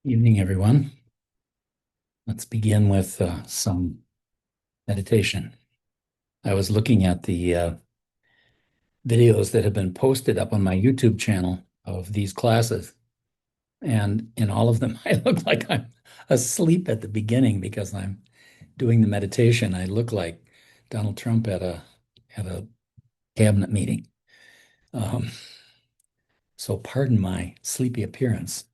Evening, everyone. Let's begin with some meditation. I was looking at the videos that have been posted up on my YouTube channel of these classes, and in all of them, I look like I'm asleep at the beginning because I'm doing the meditation. I look like Donald Trump at a cabinet meeting. Um, so pardon my sleepy appearance.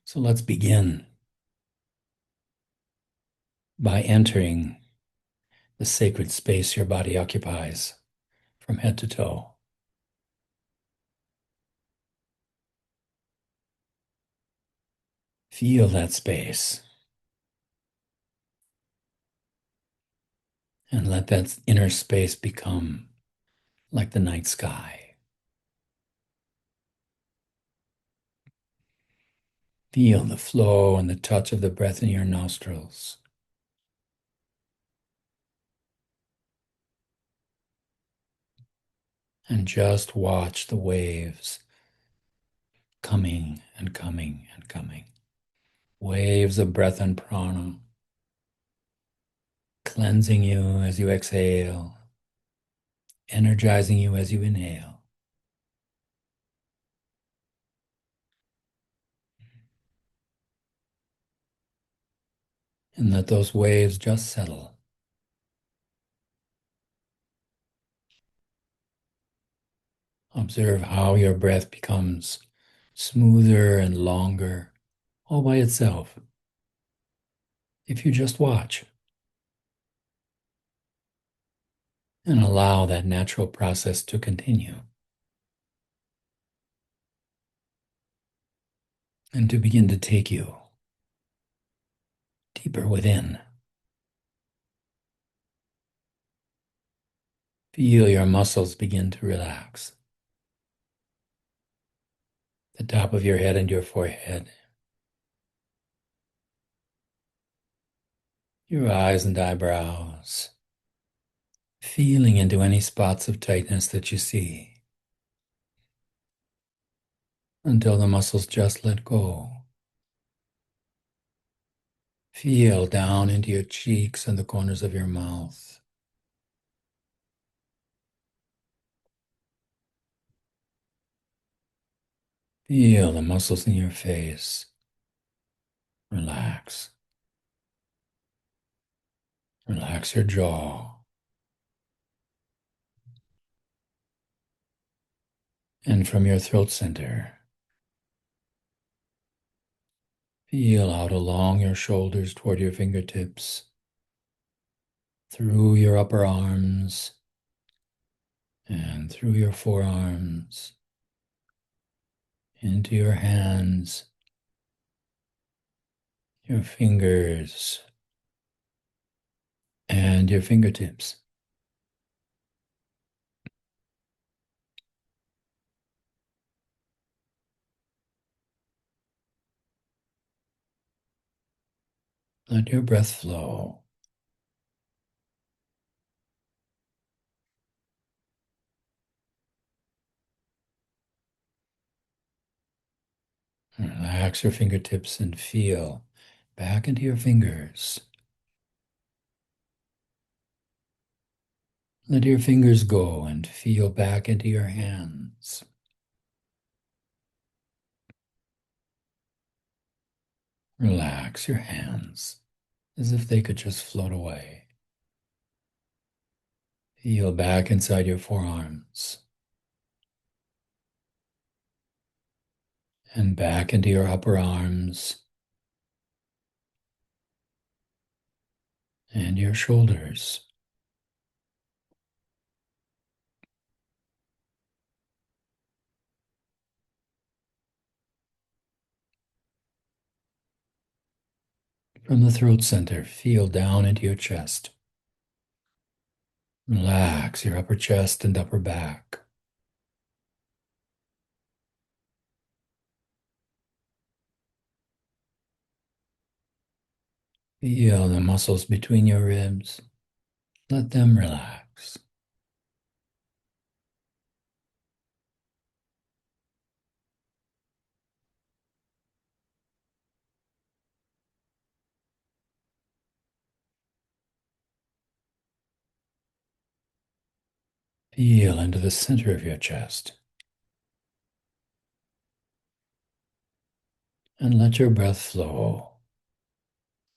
So let's begin by entering the sacred space your body occupies from head to toe. Feel that space and let that inner space become like the night sky. Feel the flow and the touch of the breath in your nostrils. And just watch the waves coming and coming and coming. Waves of breath and prana, cleansing you as you exhale, energizing you as you inhale. And let those waves just settle. Observe how your breath becomes smoother and longer all by itself if you just watch and allow that natural process to continue and to begin to take you deeper within. Feel your muscles begin to relax. The top of your head and your forehead, your eyes and eyebrows, feeling into any spots of tightness that you see until the muscles just let go. Feel down into your cheeks and the corners of your mouth. Feel the muscles in your face. Relax. Relax your jaw. And from your throat center, feel out along your shoulders toward your fingertips, through your upper arms, and through your forearms, into your hands, your fingers, and your fingertips. Let your breath flow. Relax your fingertips and feel back into your fingers. Let your fingers go and feel back into your hands. Relax your hands as if they could just float away. Feel back inside your forearms and back into your upper arms and your shoulders. From the throat center, feel down into your chest. Relax your upper chest and upper back. Feel the muscles between your ribs Let them relax. Feel into the center of your chest and let your breath flow.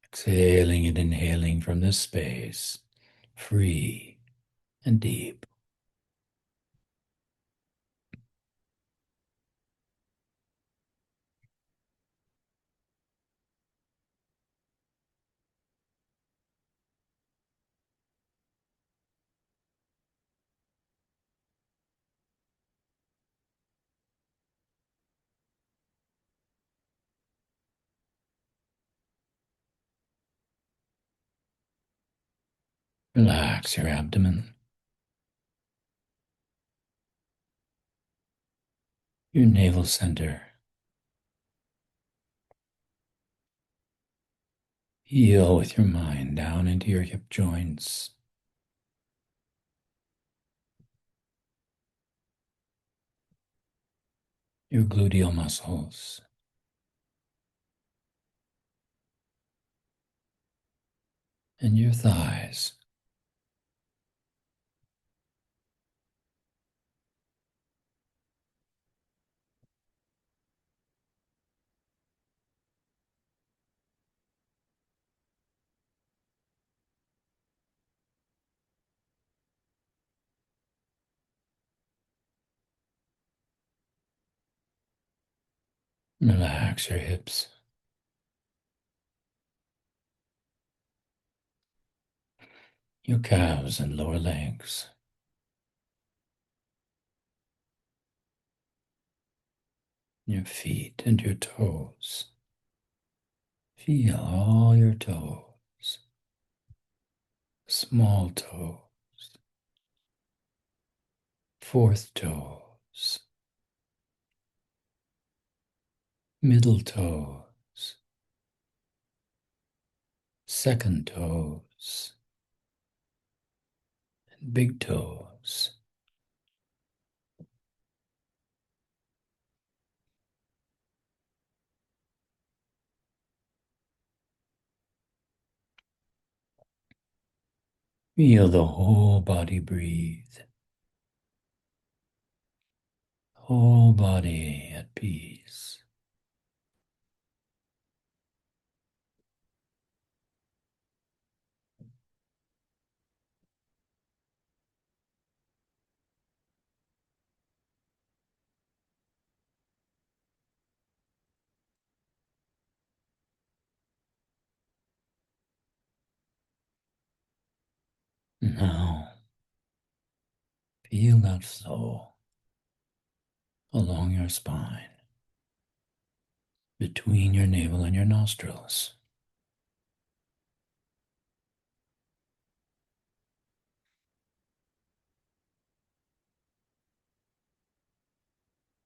Exhaling and inhaling from this space, free and deep. Relax your abdomen, your navel center. Feel with your mind down into your hip joints, your gluteal muscles, and your thighs. Relax your hips, your calves and lower legs, your feet and your toes. Feel all your toes, small toes, fourth toes, middle toes, second toes, and big toes. Feel the whole body breathe, whole body at peace. Now, feel that flow along your spine, between your navel and your nostrils.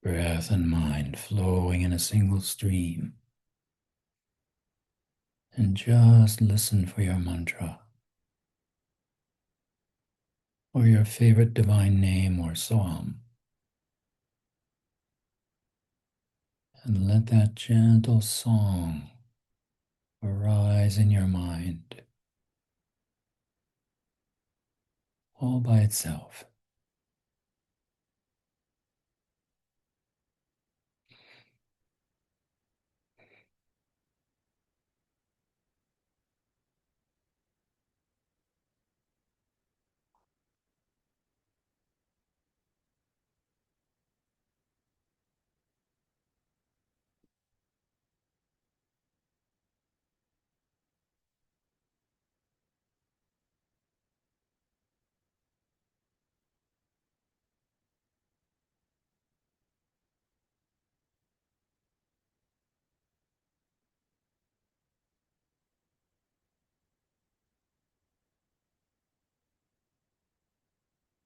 Breath and mind flowing in a single stream. And just listen for your mantra or your favorite divine name or psalm. And let that gentle song arise in your mind all by itself.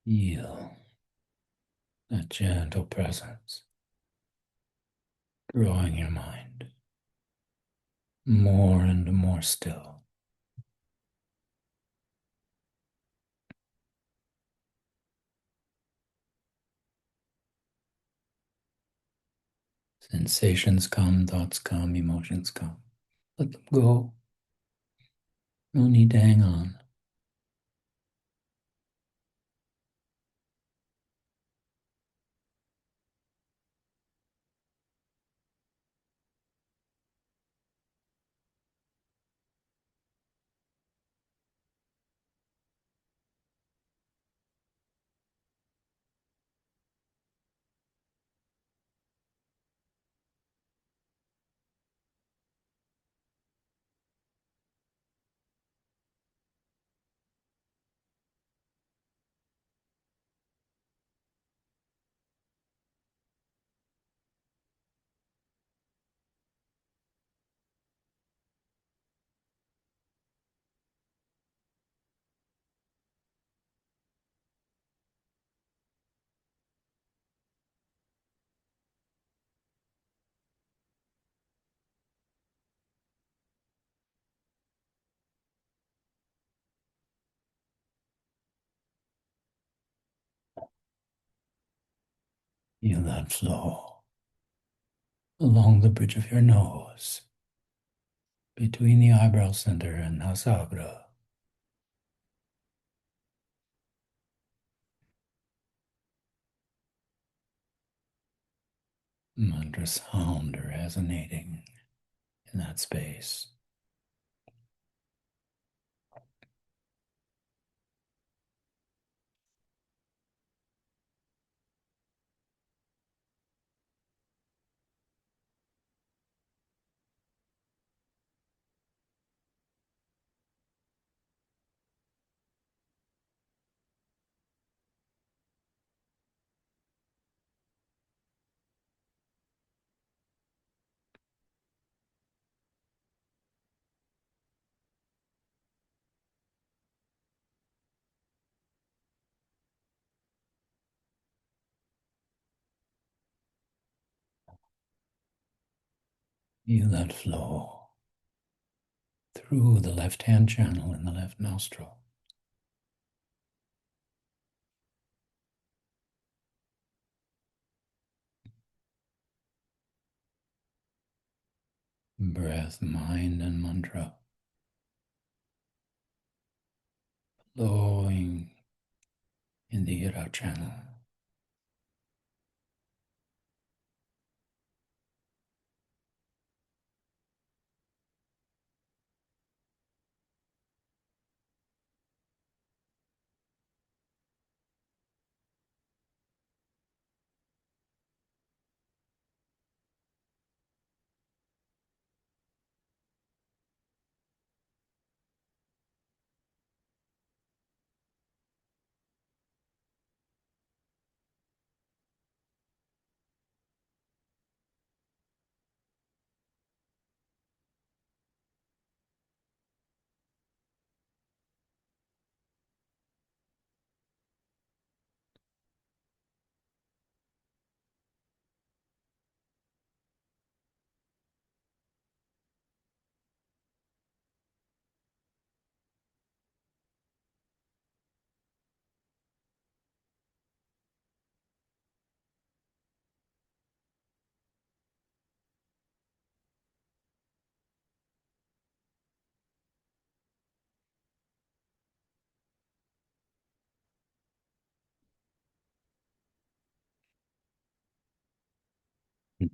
Feel that gentle presence drawing your mind more and more still. Sensations come, thoughts come, emotions come. Let them go. No need to hang on. Feel that flow along the bridge of your nose, between the eyebrow center and Nasagra. Mantra sound resonating in that space. Feel that flow through the left hand channel in the left nostril. Breath, mind, and mantra flowing in the Ira channel.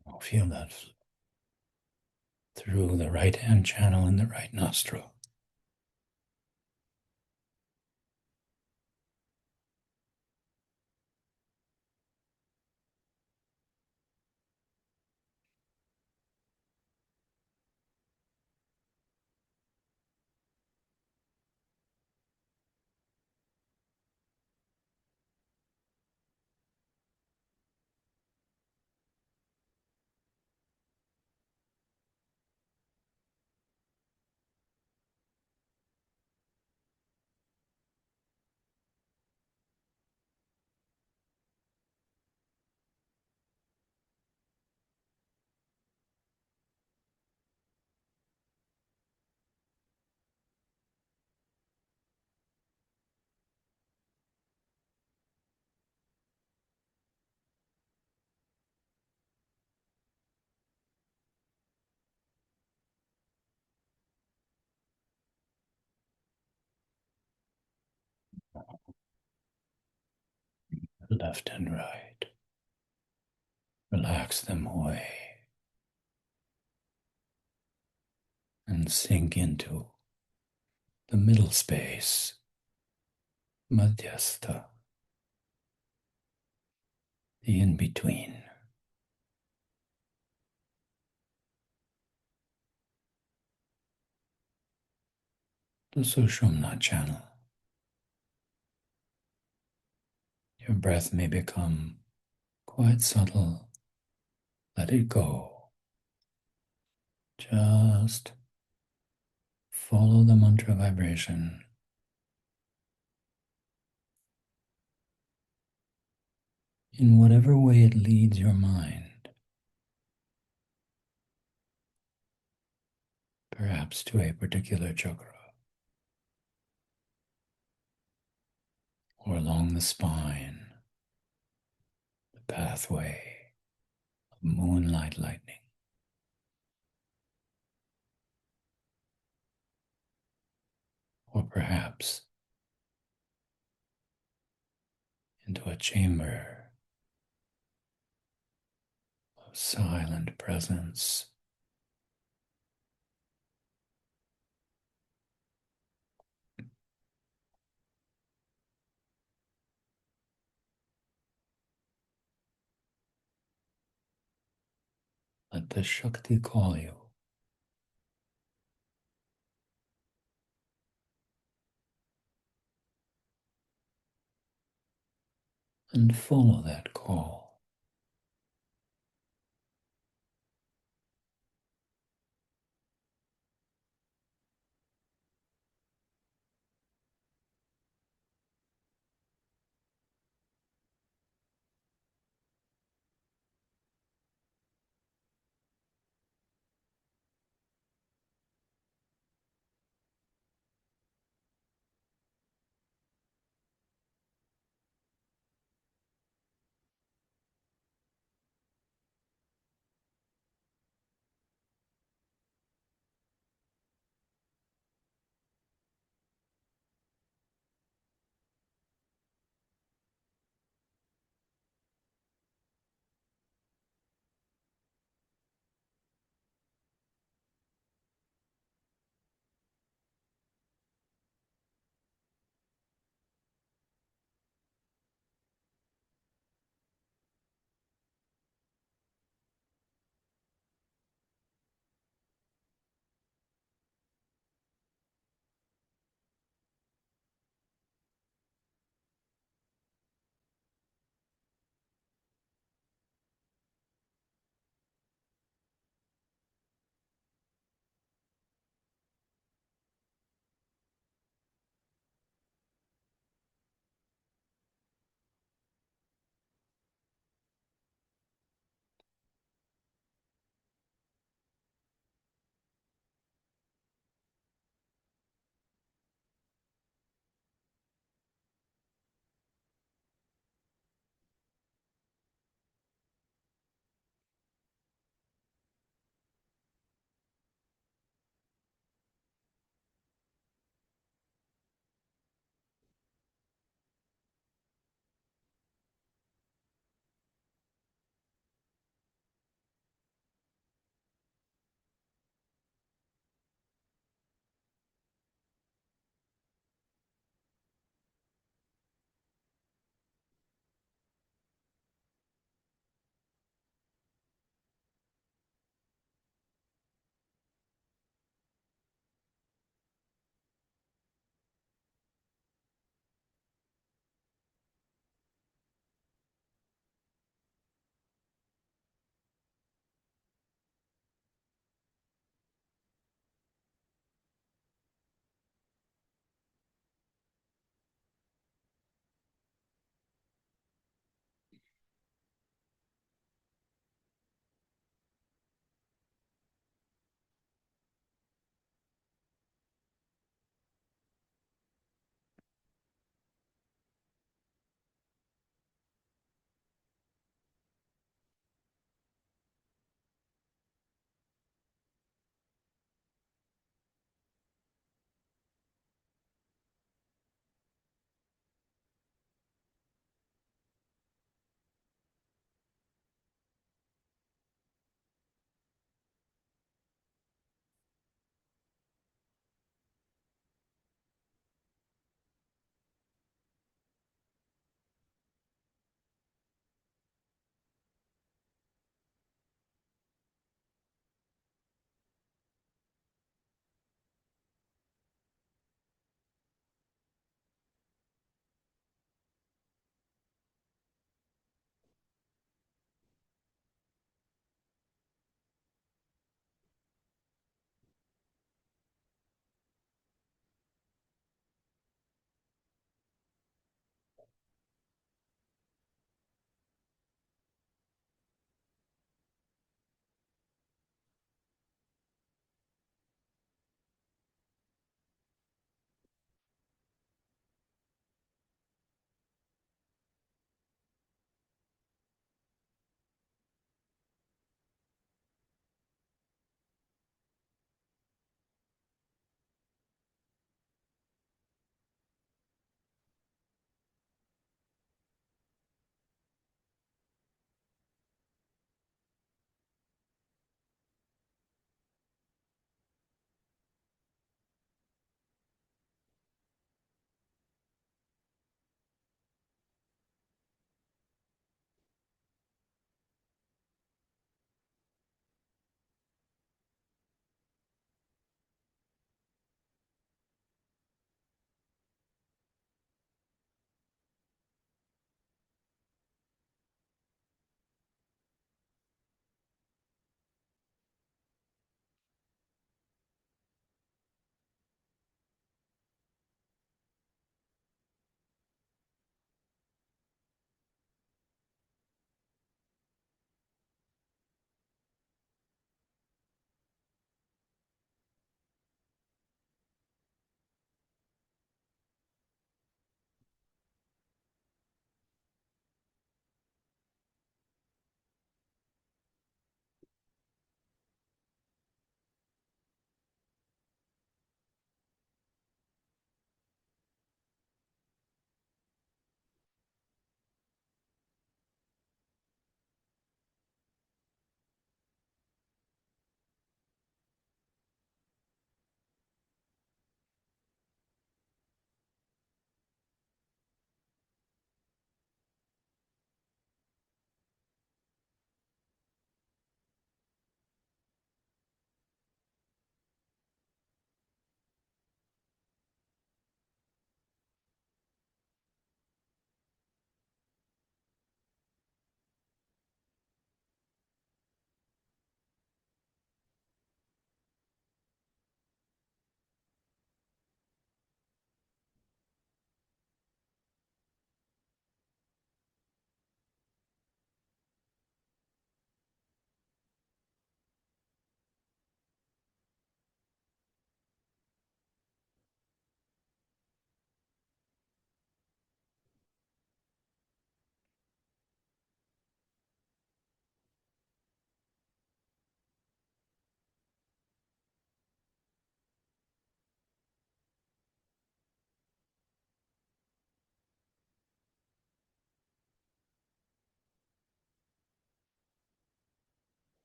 Now feel that through the right hand channel in the right nostril. left and right. Relax them away and sink into the middle space, Madhyastha, the in-between. The Sushumna channel. Your breath may become quite subtle. Let it go. Just follow the mantra vibration in whatever way it leads your mind, perhaps to a particular chakra or along the spine, the pathway of moonlight lightning, or perhaps into a chamber of silent presence. Let the Shakti call you. And follow that call.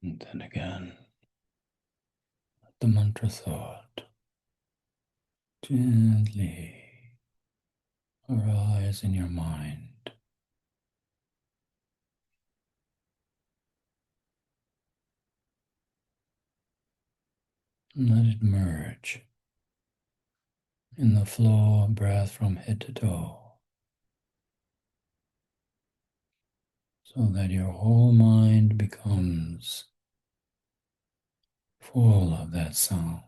And then again, the mantra thought gently arise in your mind. And let it merge in the flow of breath from head to toe, so that your whole mind becomes full of that sound.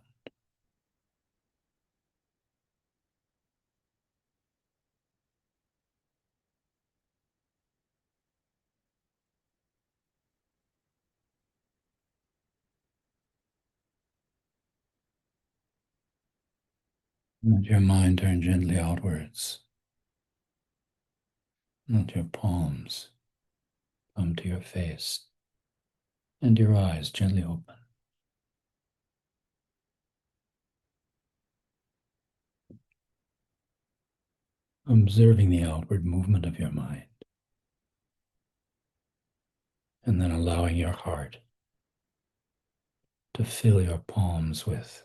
Let your mind turn gently outwards. Let your palms come to your face and your eyes gently open. Observing the outward movement of your mind, and then allowing your heart to fill your palms with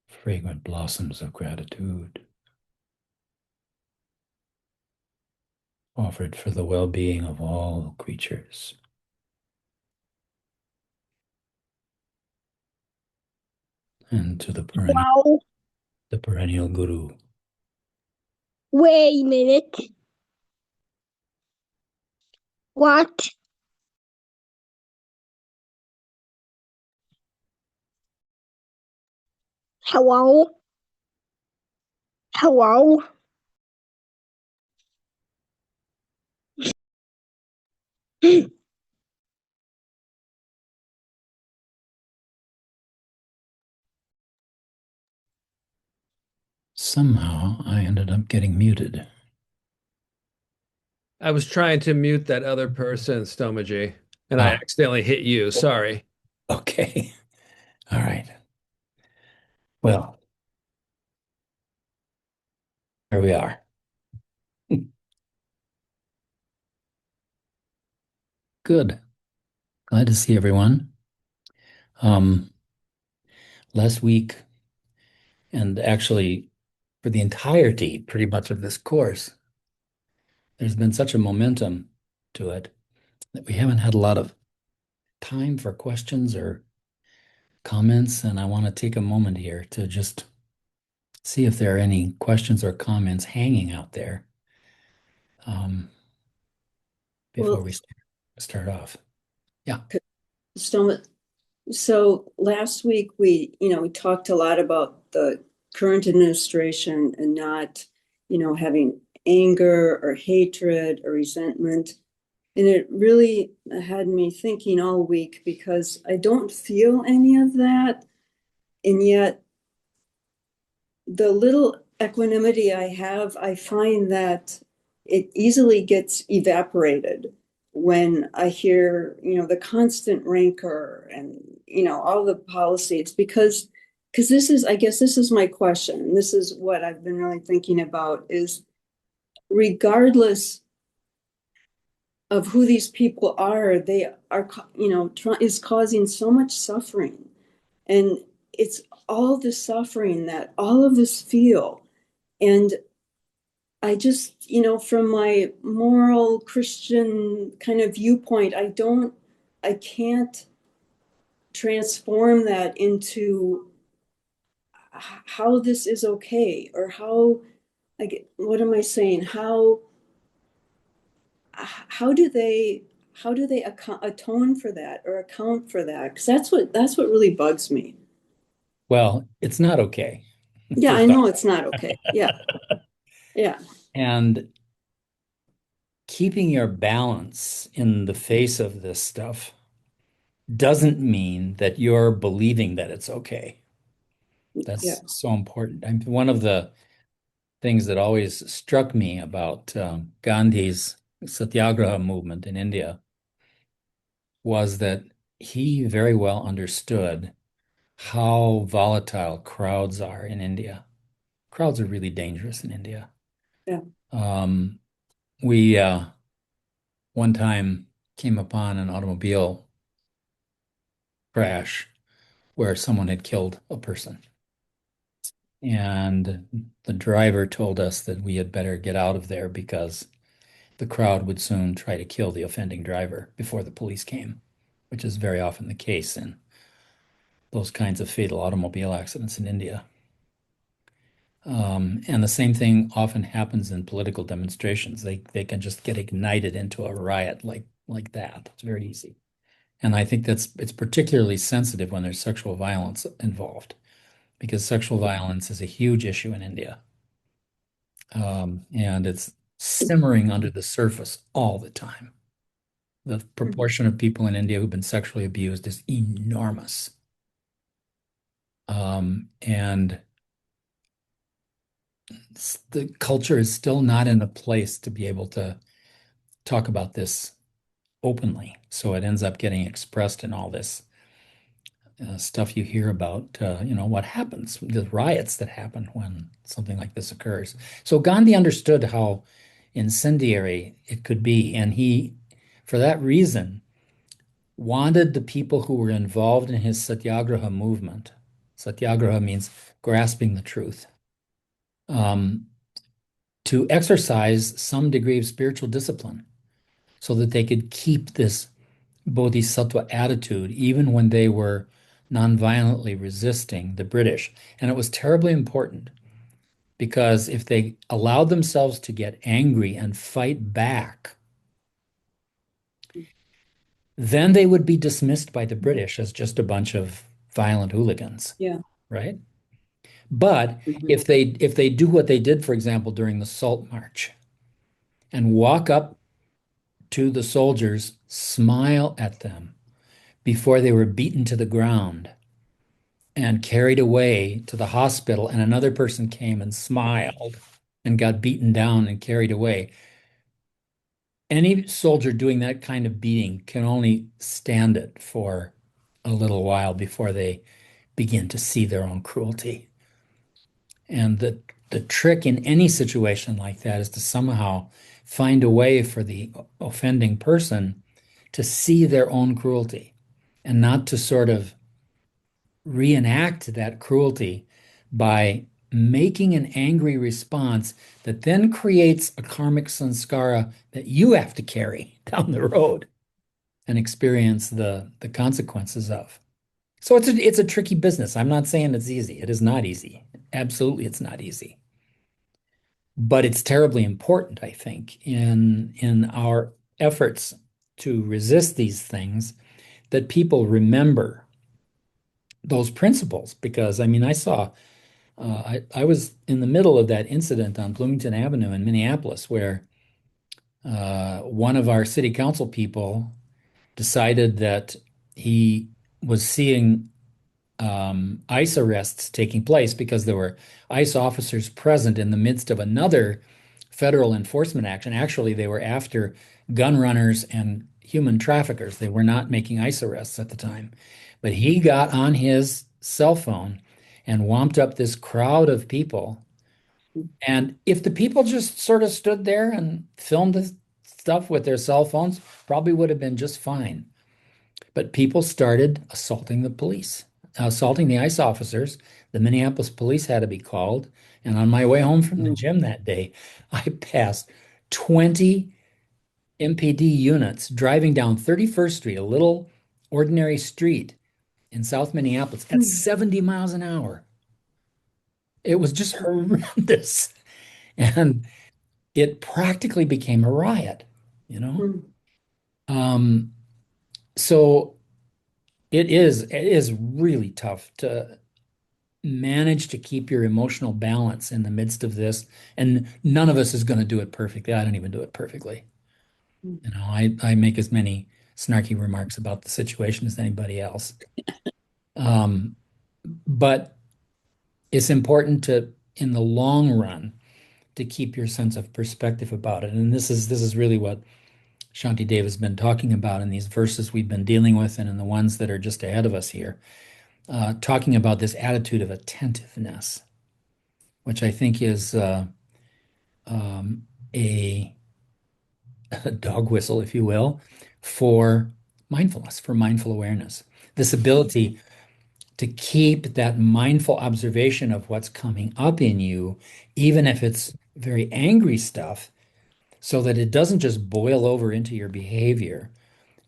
fragrant blossoms of gratitude, offered for the well-being of all creatures, and to Wow. the perennial guru. Wait a minute. What? Hello? Hello? Somehow I ended up getting muted. I was trying to mute that other person, Stomaji, and I Ah, accidentally hit you. Sorry. okay. All right. Well, here we are. Good. Glad to see everyone. Um, Last week, and actually for the entirety, pretty much of this course, there's been such a momentum to it that we haven't had a lot of time for questions or comments. And I want to take a moment here to just see if there are any questions or comments hanging out there um, before Well, we start off. Yeah. Stoma, so last week we talked a lot about the current administration and not, having anger or hatred or resentment. And it really had me thinking all week because I don't feel any of that. And yet the little equanimity I have, I find that it easily gets evaporated when I hear, the constant rancor and, all the policies because I guess this is my question. And this is what I've been really thinking about is regardless of who these people are, they are, is causing so much suffering. And it's all the suffering that all of us feel. And I just, from my moral Christian kind of viewpoint, I can't transform that into how this is okay or how, like, what am I saying? How do they, atone for that or account for that? Because that's what really bugs me. Well, it's not okay, Yeah, I first off. know it's not okay. Yeah, yeah, And keeping your balance in the face of this stuff doesn't mean that you're believing that it's okay. yeah. That's so important. One of the things that always struck me about Gandhi's Satyagraha movement in India was that he very well understood how volatile crowds are in India. Crowds are really dangerous in India. Yeah. We one time came upon an automobile crash where someone had killed a person. And the driver told us that we had better get out of there because the crowd would soon try to kill the offending driver before the police came, which is very often the case in those kinds of fatal automobile accidents in India. And the same thing often happens in political demonstrations. They can just get ignited into a riot like that. It's very easy. And I think it's particularly sensitive when there's sexual violence involved, because sexual violence is a huge issue in India. And it's simmering under the surface all the time. The proportion of people in India who've been sexually abused is enormous. And the culture is still not in a place to be able to talk about this openly. So it ends up getting expressed in all this stuff you hear about, what happens, the riots that happen when something like this occurs. So Gandhi understood how incendiary it could be. And he, for that reason, wanted the people who were involved in his satyagraha movement. Satyagraha means grasping the truth. To exercise some degree of spiritual discipline so that they could keep this bodhisattva attitude even when they were nonviolently resisting the British. And it was terribly important because if they allowed themselves to get angry and fight back, then they would be dismissed by the British as just a bunch of violent hooligans. Yeah. Right? But if they do what they did, for example, during the Salt March, and walk up to the soldiers, smile at them before they were beaten to the ground and carried away to the hospital, and another person came and smiled and got beaten down and carried away. Any soldier doing that kind of beating can only stand it for a little while before they begin to see their own cruelty. And the trick in any situation like that is to somehow find a way for the offending person to see their own cruelty and not to sort of reenact that cruelty by making an angry response that then creates a karmic sanskara that you have to carry down the road and experience the consequences of. So it's a tricky business. I'm not saying it's easy. It is not easy. Absolutely, it's not easy. But it's terribly important, I think, in our efforts to resist these things, that people remember those principles. Because, I mean, I was in the middle of that incident on Bloomington Avenue in Minneapolis where one of our city council people decided that he was seeing ICE arrests taking place because there were ICE officers present in the midst of another federal enforcement action. Actually, they were after gun runners and human traffickers. They were not making ICE arrests at the time. But he got on his cell phone and womped up this crowd of people. And if the people just sort of stood there and filmed the stuff with their cell phones, probably would have been just fine. But people started assaulting the police, assaulting the ICE officers. The Minneapolis police had to be called. And on my way home from the gym that day, I passed 20 MPD units driving down 31st Street, a little ordinary street in South Minneapolis, at 70 miles an hour. It was just horrendous. And it practically became a riot, you know? So it is really tough to manage to keep your emotional balance in the midst of this. And none of us is going to do it perfectly. I don't even do it perfectly. You know, I make as many snarky remarks about the situation as anybody else. But it's important to, in the long run, to keep your sense of perspective about it. And this is really what Shantideva has been talking about in these verses we've been dealing with and in the ones that are just ahead of us here, talking about this attitude of attentiveness, which I think is a dog whistle, if you will, for mindfulness, for mindful awareness. This ability to keep that mindful observation of what's coming up in you, even if it's very angry stuff, so that it doesn't just boil over into your behavior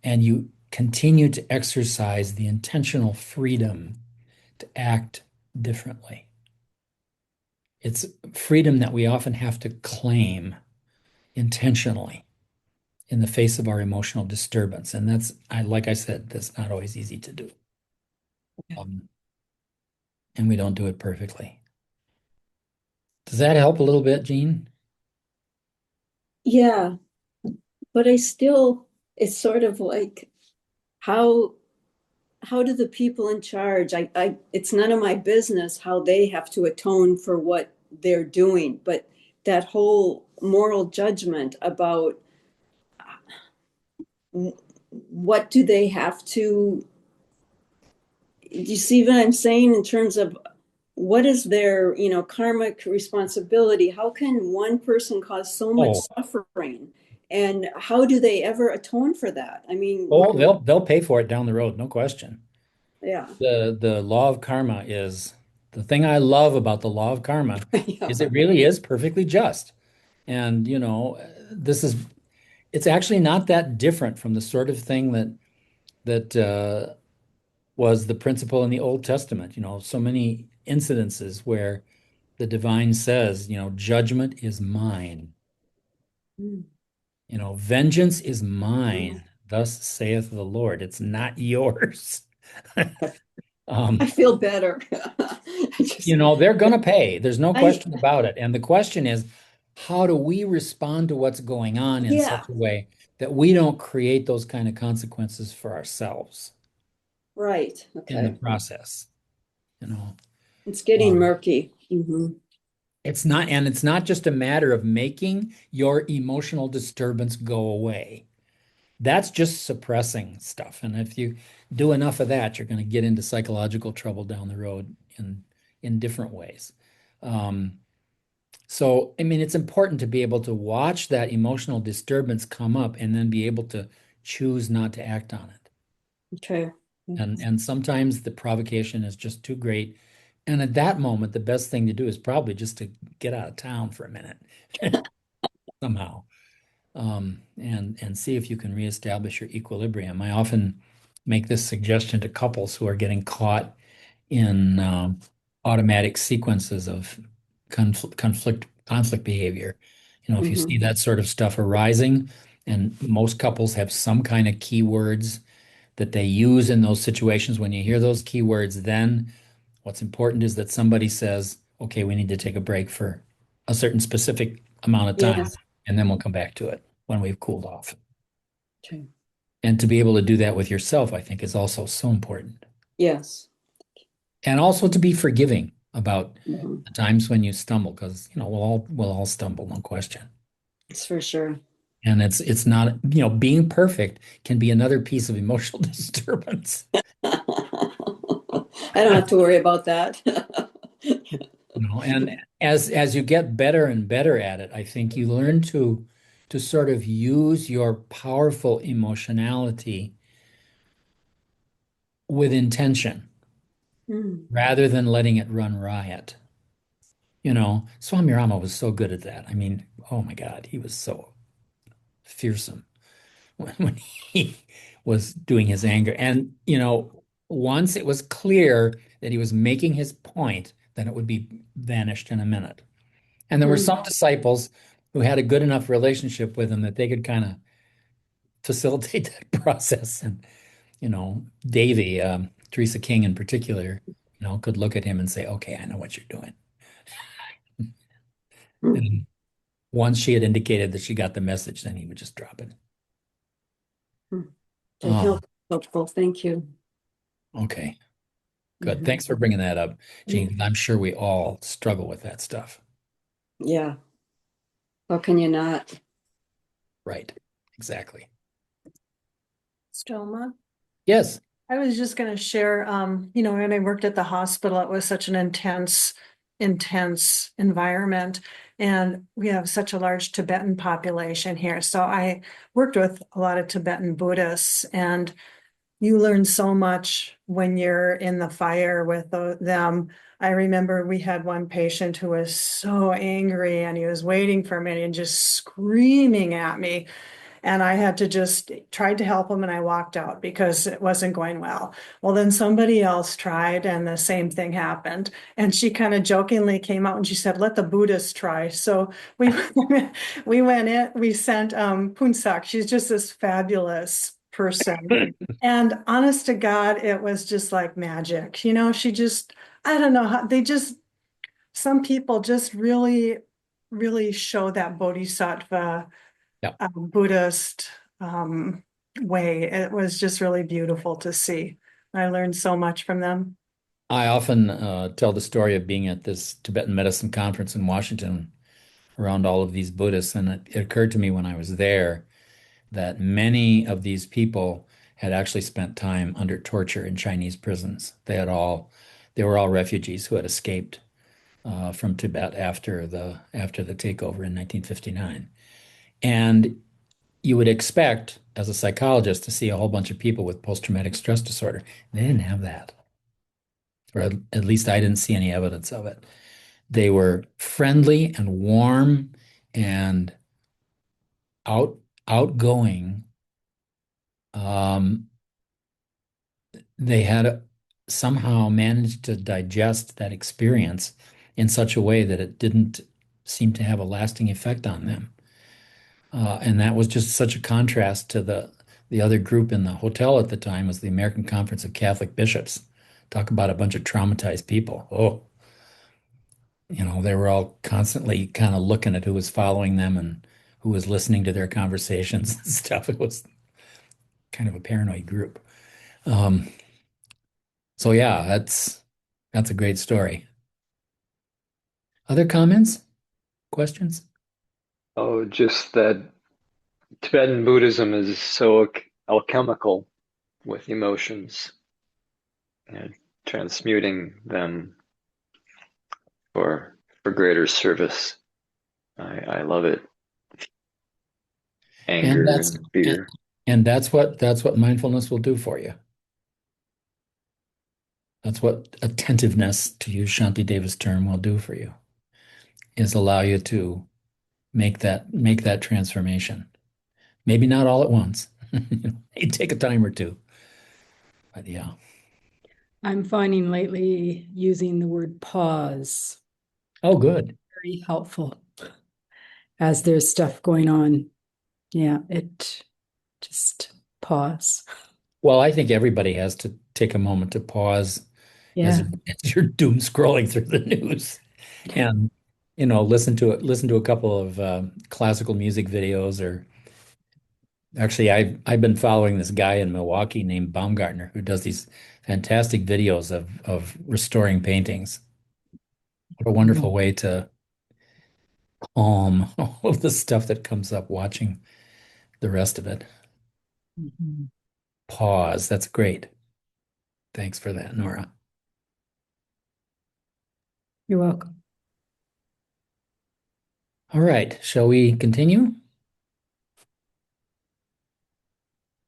and you continue to exercise the intentional freedom to act differently. It's freedom that we often have to claim intentionally in the face of our emotional disturbance. And that's, like I said, that's not always easy to do. And we don't do it perfectly. Does that help a little bit, Jean? Yeah, but it's sort of like how do the people in charge, it's none of my business how they have to atone for what they're doing, but that whole moral judgment about what do they have to, do you see what I'm saying in terms of what is their, karmic responsibility? How can one person cause so much suffering? And how do they ever atone for that? I mean, they'll pay for it down the road, no question. yeah. The law of karma is the thing I love about the law of karma Yeah. is it really is perfectly just. And it's actually not that different from the sort of thing that was the principle in the Old Testament. So many incidences where the divine says, judgment is mine. Mm. Vengeance is mine. Thus saith the Lord. It's not yours. I feel better. They're going to pay. There's no question about it. And the question is, how do we respond to what's going on in such a way that we don't create those kind of consequences for ourselves? Right. Okay. In the process, It's getting murky. Mm-hmm. It's not just a matter of making your emotional disturbance go away. That's just suppressing stuff. And if you do enough of that, you're going to get into psychological trouble down the road in different ways. So, I mean, it's important to be able to watch that emotional disturbance come up and then be able to choose not to act on it. Okay. And sometimes the provocation is just too great. And at that moment, the best thing to do is probably just to get out of town for a minute somehow. And see if you can reestablish your equilibrium. I often make this suggestion to couples who are getting caught in automatic sequences of conflict behavior. If you see that sort of stuff arising, and most couples have some kind of keywords that they use in those situations. When you hear those keywords, then what's important is that somebody says, okay, we need to take a break for a certain specific amount of time, and then we'll come back to it when we've cooled off. Okay. And to be able to do that with yourself, I think, is also so important. Yes. And also to be forgiving about the times when you stumble, because we'll all stumble, no question. It's for sure. And it's not, being perfect can be another piece of emotional disturbance. I don't have to worry about that. And as you get better and better at it, I think you learn to sort of use your powerful emotionality with intention rather than letting it run riot. Swami Rama was so good at that. I mean, oh my God, he was so fearsome when he was doing his anger. And, once it was clear that he was making his point, then it would be vanished in a minute. And there were some disciples who had a good enough relationship with him that they could kind of facilitate that process. And, Davy, Teresa King in particular, could look at him and say, okay, I know what you're doing. And once she had indicated that she got the message, then he would just drop it. Helpful. Thank you. Okay, good. Thanks for bringing that up, Jean. I'm sure we all struggle with that stuff. Yeah. How can you not? Right. Exactly. Stoma. Yes. I was just going to share, when I worked at the hospital, it was such an intense environment. And we have such a large Tibetan population here. So I worked with a lot of Tibetan Buddhists, and you learn so much when you're in the fire with them. I remember we had one patient who was so angry and he was waiting for me and just screaming at me. And I had to just tried to help him and I walked out because it wasn't going well. Well, then somebody else tried and the same thing happened. And she kind of jokingly came out and she said, let the Buddhists try. So we we went in, we sent Punsak. She's just this fabulous person. And honest to God, it was just like magic. You know, she just, I don't know how they just, some people just really, really show that bodhisattva Yeah. Buddhist way. It was just really beautiful to see. I learned so much from them. I often tell the story of being at this Tibetan medicine conference in Washington around all of these Buddhists, and it occurred to me when I was there that many of these people had actually spent time under torture in Chinese prisons. They were all refugees who had escaped from Tibet after the takeover in 1959. And you would expect, as a psychologist, to see a whole bunch of people with post-traumatic stress disorder. They didn't have that, or at least I didn't see any evidence of it. They were friendly and warm and out outgoing. Um, they had somehow managed to digest that experience in such a way that it didn't seem to have a lasting effect on them. And that was just such a contrast to the other group in the hotel at the time was the American Conference of Catholic Bishops. Talk about a bunch of traumatized people. Oh, they were all constantly kind of looking at who was following them and who was listening to their conversations and stuff. It was kind of a paranoid group. Um, so yeah, that's a great story. Other comments? Questions? Oh, just that Tibetan Buddhism is so alchemical with emotions and transmuting them for greater service. I love it. Anger and fear. And that's what mindfulness will do for you. That's what attentiveness, to use Shantideva's term, will do for you, is allow you to make that transformation. Maybe not all at once. It take a time or two. But yeah. I'm finding lately using the word pause Oh, good. very helpful as there's stuff going on. Yeah, it just pause. Well, I think everybody has to take a moment to pause Yeah. as you're doom scrolling through the news and listen to a couple of classical music videos. Or actually, I've been following this guy in Milwaukee named Baumgartner who does these fantastic videos of restoring paintings. What a wonderful way to calm all of the stuff that comes up watching the rest of it. Mhm. Pause. That's great. Thanks for that, Nora. You're welcome. All right, shall we continue?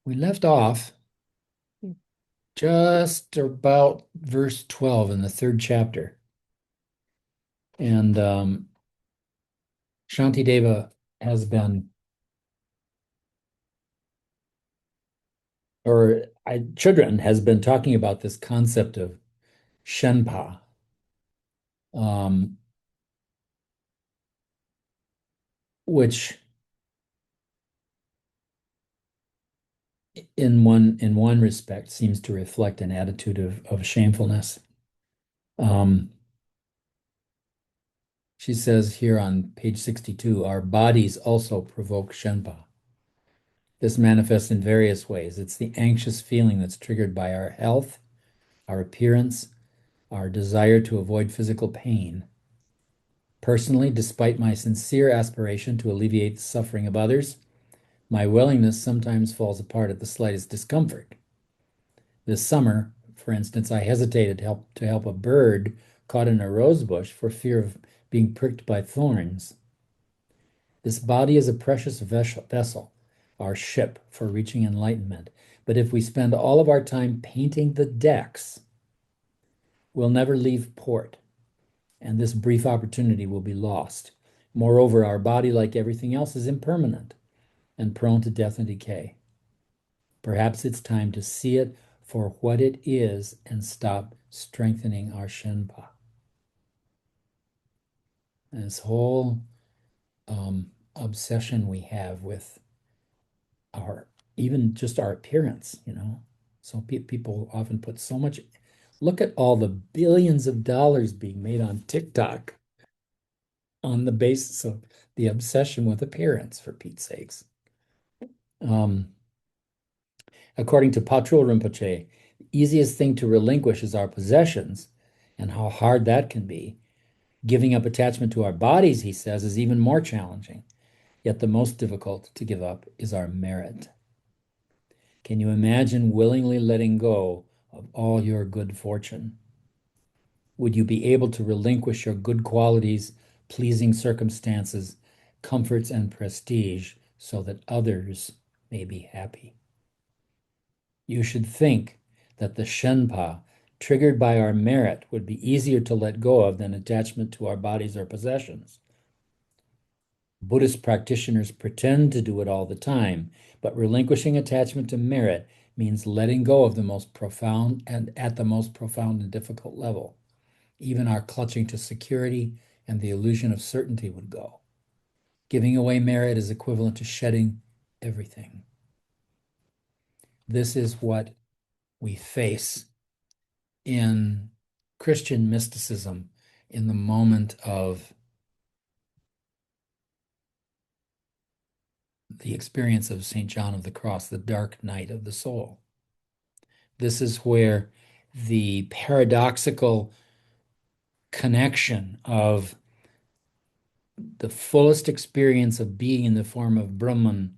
We left off just about verse 12 in the third chapter. And Shantideva has been, Chudran has been talking about this concept of Shenpa. Which in one respect seems to reflect an attitude of shamefulness. She says here on page 62, our bodies also provoke Shenpa. This manifests in various ways. It's the anxious feeling that's triggered by our health, our appearance, our desire to avoid physical pain. Personally, despite my sincere aspiration to alleviate the suffering of others, my willingness sometimes falls apart at the slightest discomfort. This summer, for instance, I hesitated to help a bird caught in a rose bush for fear of being pricked by thorns. This body is a precious vessel, our ship for reaching enlightenment. But if we spend all of our time painting the decks, we'll never leave port, and this brief opportunity will be lost. Moreover, our body, like everything else, is impermanent and prone to death and decay. Perhaps it's time to see it for what it is and stop strengthening our Shenpa. And this whole obsession we have with even just our appearance, So people often put so much, look at all the billions of dollars being made on TikTok on the basis of the obsession with appearance, for Pete's sakes. According to Patrul Rinpoche, the easiest thing to relinquish is our possessions, and how hard that can be. Giving up attachment to our bodies, he says, is even more challenging. Yet the most difficult to give up is our merit. Can you imagine willingly letting go of all your good fortune? Would you be able to relinquish your good qualities, pleasing circumstances, comforts, and prestige so that others may be happy? You should think that the Shenpa triggered by our merit would be easier to let go of than attachment to our bodies or possessions. Buddhist practitioners pretend to do it all the time, but relinquishing attachment to merit means letting go of the most profound and at the most profound and difficult level. Even our clutching to security and the illusion of certainty would go. Giving away merit is equivalent to shedding everything. This is what we face in Christian mysticism in the moment of the experience of St. John of the Cross, the dark night of the soul. This is where the paradoxical connection of the fullest experience of being in the form of Brahman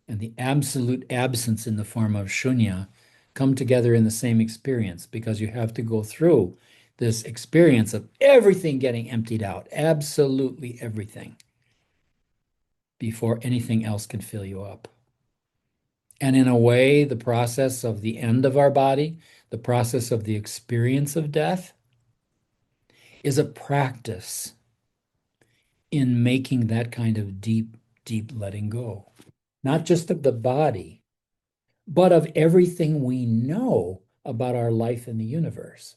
and the absolute absence in the form of Shunya come together in the same experience, because you have to go through this experience of everything getting emptied out, absolutely everything, before anything else can fill you up. And in a way, the process of the end of our body, the process of the experience of death, is a practice in making that kind of deep, deep letting go. Not just of the body, but of everything we know about our life in the universe.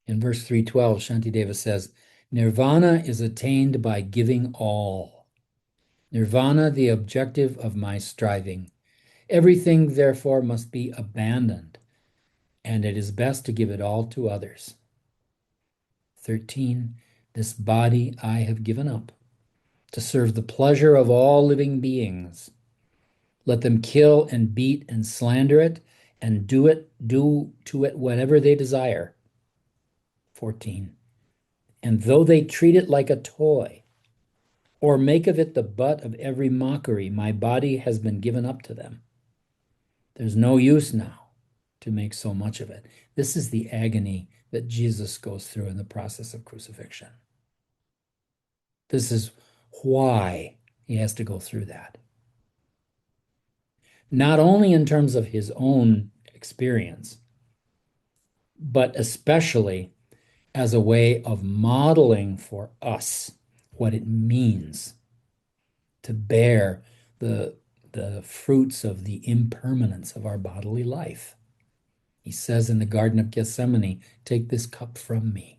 In verse 312, Shantideva says, Nirvana is attained by giving all. Nirvana, the objective of my striving. Everything, therefore, must be abandoned, and it is best to give it all to others. 13, this body I have given up to serve the pleasure of all living beings. Let them kill and beat and slander it and do to it whatever they desire. 14, and though they treat it like a toy or make of it the butt of every mockery, my body has been given up to them. There's no use now to make so much of it. This is the agony that Jesus goes through in the process of crucifixion. This is why he has to go through that. Not only in terms of his own experience, but especially as a way of modeling for us what it means to bear the fruits of the impermanence of our bodily life. He says in the Garden of Gethsemane, take this cup from me.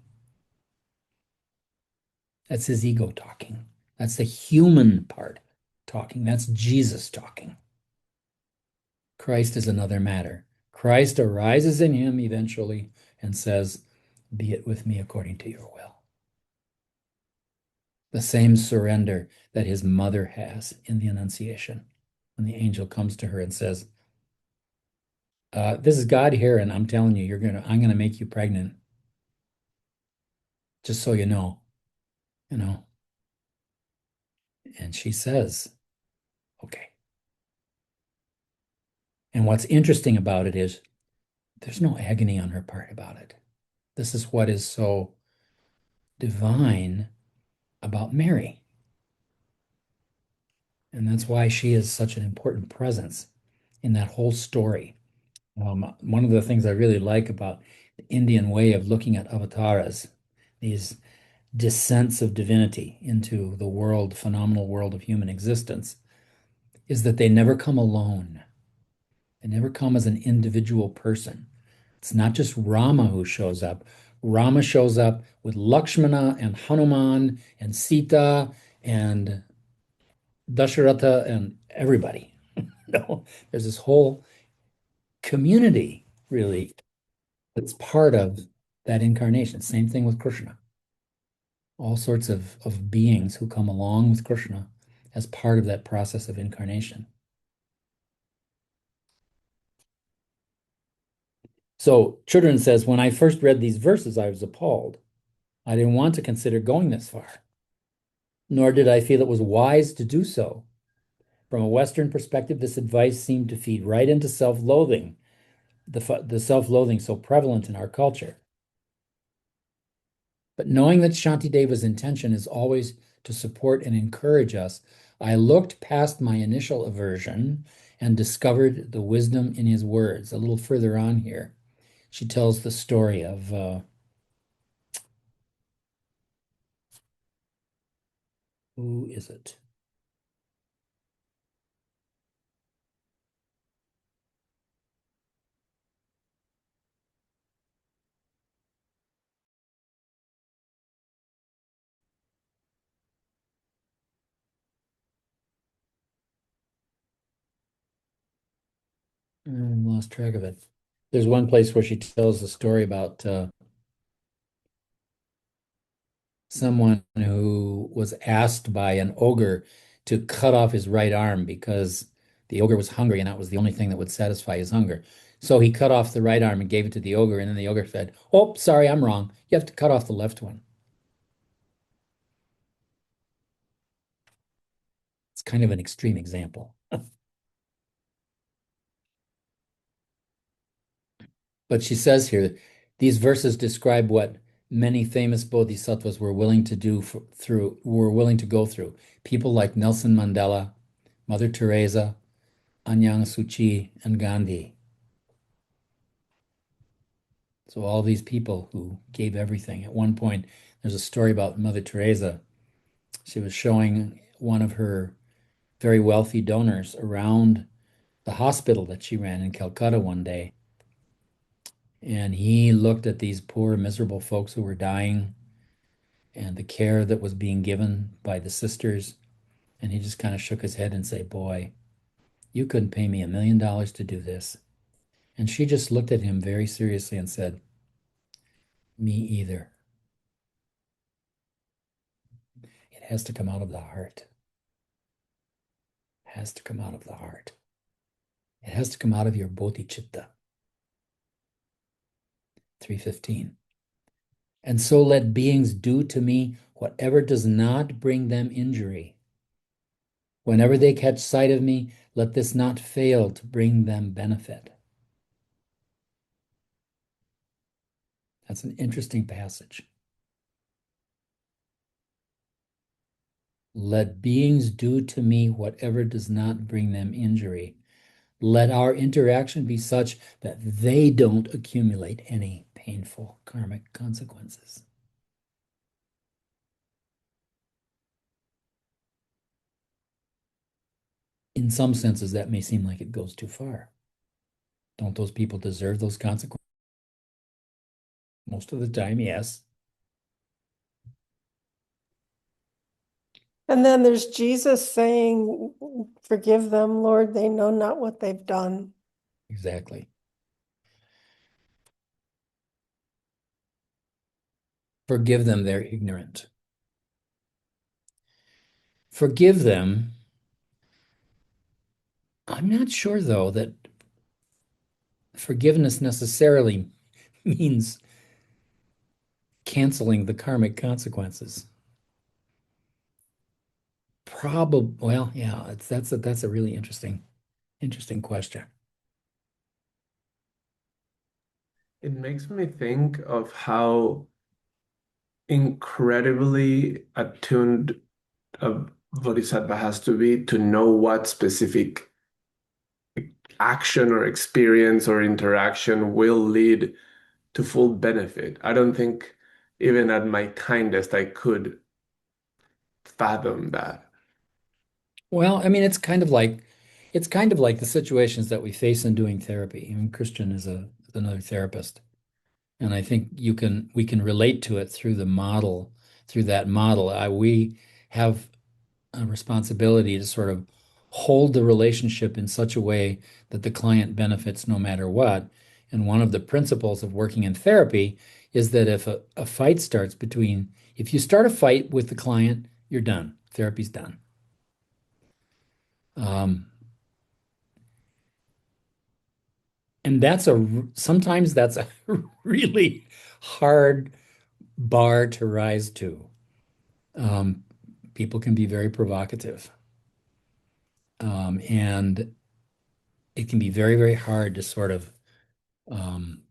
That's his ego talking. That's the human part talking. That's Jesus talking. Christ is another matter. Christ arises in him eventually and says, be it with me according to your will. The same surrender that his mother has in the Annunciation, when the angel comes to her and says, this is God here, and I'm telling you, I'm gonna make you pregnant. Just so you know. And she says, okay. And what's interesting about it is there's no agony on her part about it. This is what is so divine about Mary. And that's why she is such an important presence in that whole story. One of the things I really like about the Indian way of looking at avatars, these descents of divinity into the world, phenomenal world of human existence, is that they never come alone. They never come as an individual person. It's not just Rama who shows up. Rama shows up with Lakshmana and Hanuman and Sita and Dasharatha and everybody. No, there's this whole community, really, that's part of that incarnation. Same thing with Krishna. All sorts of beings who come along with Krishna as part of that process of incarnation. So Children says, when I first read these verses, I was appalled. I didn't want to consider going this far, nor did I feel it was wise to do so. From a Western perspective, this advice seemed to feed right into self-loathing, the self-loathing so prevalent in our culture. But knowing that Shantideva's intention is always to support and encourage us, I looked past my initial aversion and discovered the wisdom in his words. A little further on here, she tells the story of who is it? I lost track of it. There's one place where she tells the story about someone who was asked by an ogre to cut off his right arm because the ogre was hungry and that was the only thing that would satisfy his hunger. So he cut off the right arm and gave it to the ogre, and then the ogre said, "Oh, sorry, I'm wrong. You have to cut off the left one." It's kind of an extreme example. But she says here, these verses describe what many famous bodhisattvas were willing to go through. People like Nelson Mandela, Mother Teresa, Anyang Suchi, and Gandhi. So all these people who gave everything. At one point, there's a story about Mother Teresa. She was showing one of her very wealthy donors around the hospital that she ran in Calcutta one day. And he looked at these poor, miserable folks who were dying and the care that was being given by the sisters. And he just kind of shook his head and said, "Boy, you couldn't pay me $1 million to do this." And she just looked at him very seriously and said, "Me either." It has to come out of the heart. It has to come out of the heart. It has to come out of your bodhicitta. 315. And so let beings do to me whatever does not bring them injury. Whenever they catch sight of me, let this not fail to bring them benefit. That's an interesting passage. Let beings do to me whatever does not bring them injury. Let our interaction be such that they don't accumulate any painful karmic consequences. In some senses, that may seem like it goes too far. Don't those people deserve those consequences? Most of the time, yes. And then there's Jesus saying, "Forgive them, Lord, they know not what they've done." Exactly. Forgive them, they're ignorant. Forgive them. I'm not sure, though, that forgiveness necessarily means canceling the karmic consequences. Probably, well, yeah, that's a really interesting question. It makes me think of how incredibly attuned a bodhisattva has to be to know what specific action or experience or interaction will lead to full benefit. I don't think even at my kindest I could fathom that. Well, I mean, it's kind of like the situations that we face in doing therapy. I mean, Christian is another therapist, and I think we can relate to it through the model, through that model. We have a responsibility to sort of hold the relationship in such a way that the client benefits no matter what. And one of the principles of working in therapy is that if a fight starts if you start a fight with the client, you're done. Therapy's done. Um, and sometimes that's a really hard bar to rise to. Um, People can be very provocative. And it can be very, very hard to sort of um,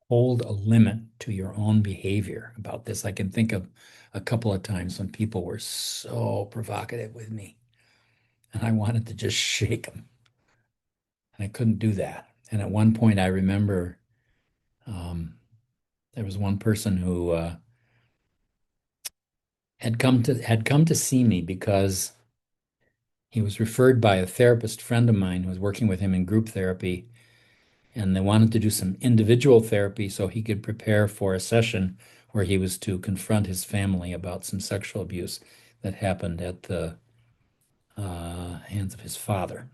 hold a limit to your own behavior about this. I can think of a couple of times when people were so provocative with me, and I wanted to just shake them, and I couldn't do that. And at one point, I remember there was one person who had come to see me because he was referred by a therapist friend of mine who was working with him in group therapy, and they wanted to do some individual therapy so he could prepare for a session where he was to confront his family about some sexual abuse that happened at the hands of his father.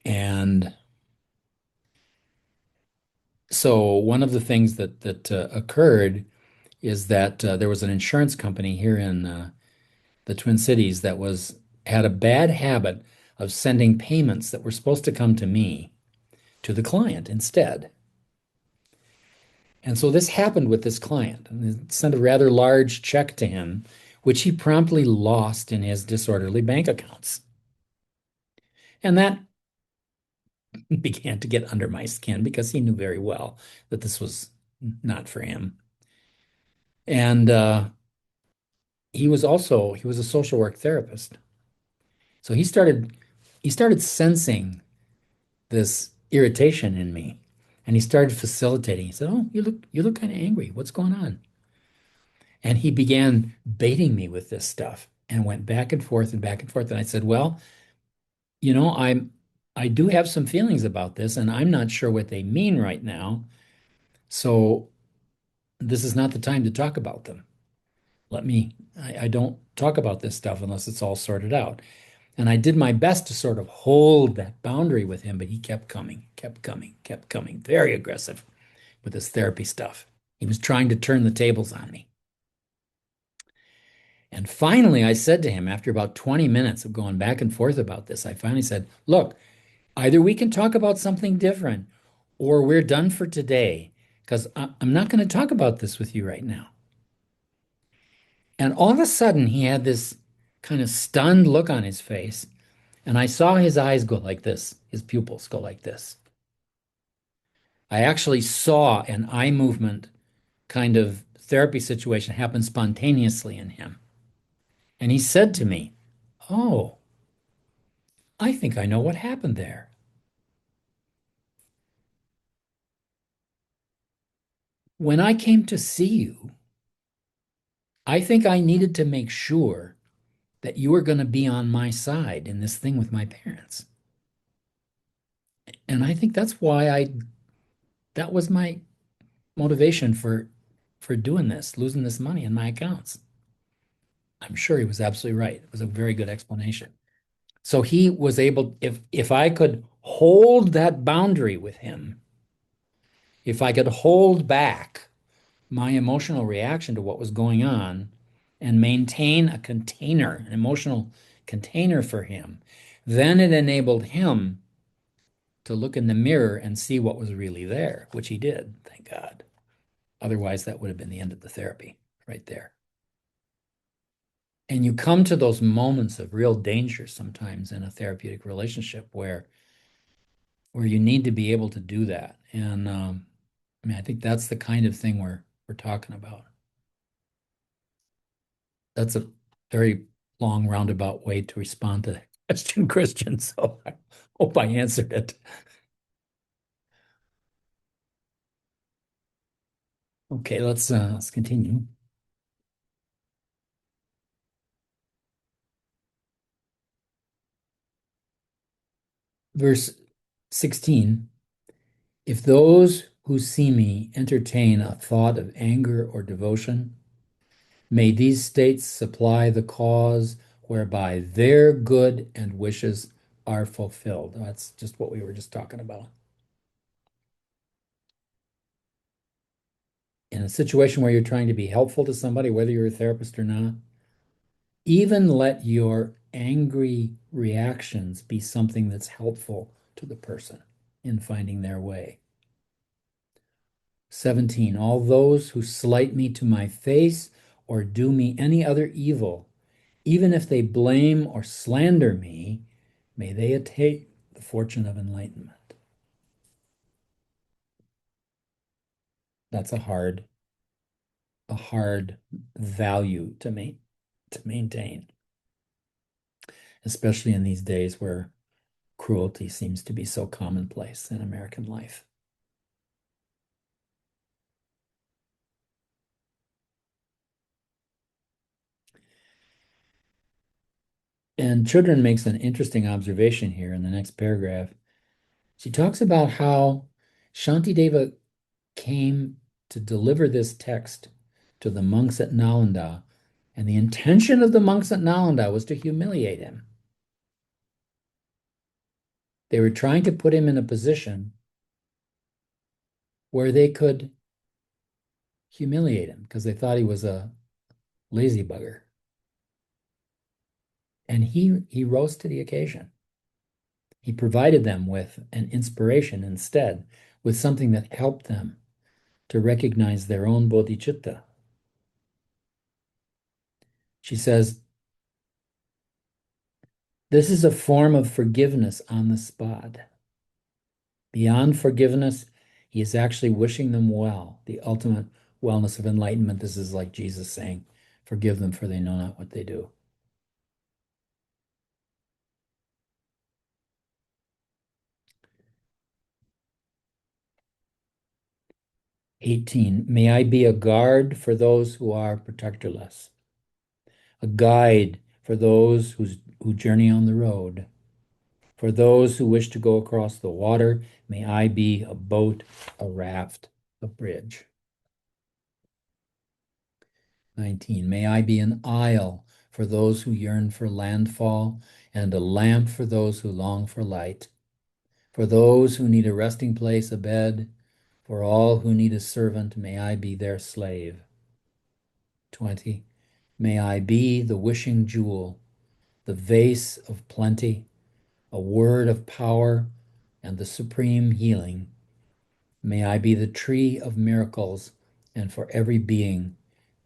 And so one of the things that occurred is that there was an insurance company here in the Twin Cities that had a bad habit of sending payments that were supposed to come to me to the client instead. And so this happened with this client, and they sent a rather large check to him, which he promptly lost in his disorderly bank accounts. And that began to get under my skin because he knew very well that this was not for him. And he was a social work therapist. So he started sensing this irritation in me, and he started facilitating. He said, "Oh, you look kind of angry. What's going on?" And he began baiting me with this stuff and went back and forth and back and forth. And I said, "Well, you know, I do have some feelings about this, and I'm not sure what they mean right now. So this is not the time to talk about them. I don't talk about this stuff unless it's all sorted out." And I did my best to sort of hold that boundary with him, but he kept coming, kept coming, kept coming, very aggressive with his therapy stuff. He was trying to turn the tables on me. And finally, I said to him, after about 20 minutes of going back and forth about this, I finally said, "Look, either we can talk about something different or we're done for today, because I'm not going to talk about this with you right now." And all of a sudden, he had this kind of stunned look on his face. And I saw his eyes go like this, his pupils go like this. I actually saw an eye movement kind of therapy situation happen spontaneously in him. And he said to me, "Oh, I think I know what happened there." When I came to see you, I think I needed to make sure that you were going to be on my side in this thing with my parents. And I think that's why that was my motivation for doing this, losing this money in my accounts. I'm sure he was absolutely right. It was a very good explanation. So he was able, if I could hold that boundary with him, if I could hold back my emotional reaction to what was going on and maintain a container, an emotional container for him, then it enabled him to look in the mirror and see what was really there, which he did, thank God. Otherwise, that would have been the end of the therapy right there. And you come to those moments of real danger sometimes in a therapeutic relationship where you need to be able to do that. And I mean, I think that's the kind of thing we're talking about. That's a very long roundabout way to respond to the question, Christian. So I hope I answered it. Okay, let's continue. Verse 16, if those who see me entertain a thought of anger or devotion, may these states supply the cause whereby their good and wishes are fulfilled. That's just what we were just talking about. In a situation where you're trying to be helpful to somebody, whether you're a therapist or not, even let your angry reactions be something that's helpful to the person in finding their way. 17, all those who slight me to my face or do me any other evil, even if they blame or slander me, may they attain the fortune of enlightenment. That's a hard value to maintain, especially in these days where cruelty seems to be so commonplace in American life. And Children makes an interesting observation here in the next paragraph. She talks about how Shantideva came to deliver this text to the monks at Nalanda, and the intention of the monks at Nalanda was to humiliate him. They were trying to put him in a position where they could humiliate him because they thought he was a lazy bugger. And he rose to the occasion. He provided them with an inspiration instead, with something that helped them to recognize their own bodhicitta. She says, this is a form of forgiveness on the spot. Beyond forgiveness, he is actually wishing them well, the ultimate wellness of enlightenment. This is like Jesus saying, forgive them for they know not what they do. "18, may I be a guard for those who are protectorless, a guide for those who journey on the road. For those who wish to go across the water, may I be a boat, a raft, a bridge." 19, may I be an isle for those who yearn for landfall, and a lamp for those who long for light. For those who need a resting place, a bed. For all who need a servant, may I be their slave. 20, may I be the wishing jewel, the vase of plenty, a word of power, and the supreme healing. May I be the tree of miracles, and for every being,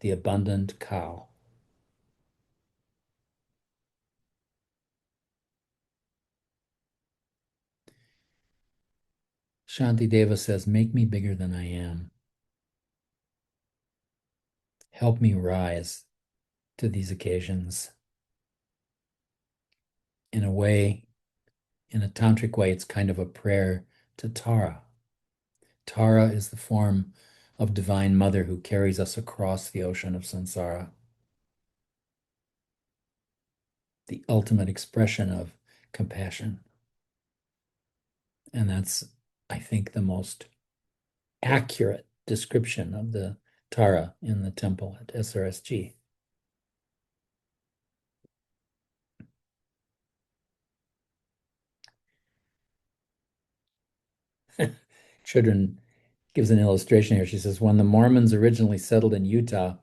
the abundant cow. Shantideva says, make me bigger than I am. Help me rise to these occasions. In a way, in a tantric way, it's kind of a prayer to Tara. Tara is the form of Divine Mother who carries us across the ocean of samsara. The ultimate expression of compassion. And that's, I think, the most accurate description of the Tara in the temple at SRSG. Children gives an illustration here. She says, when the Mormons originally settled in Utah,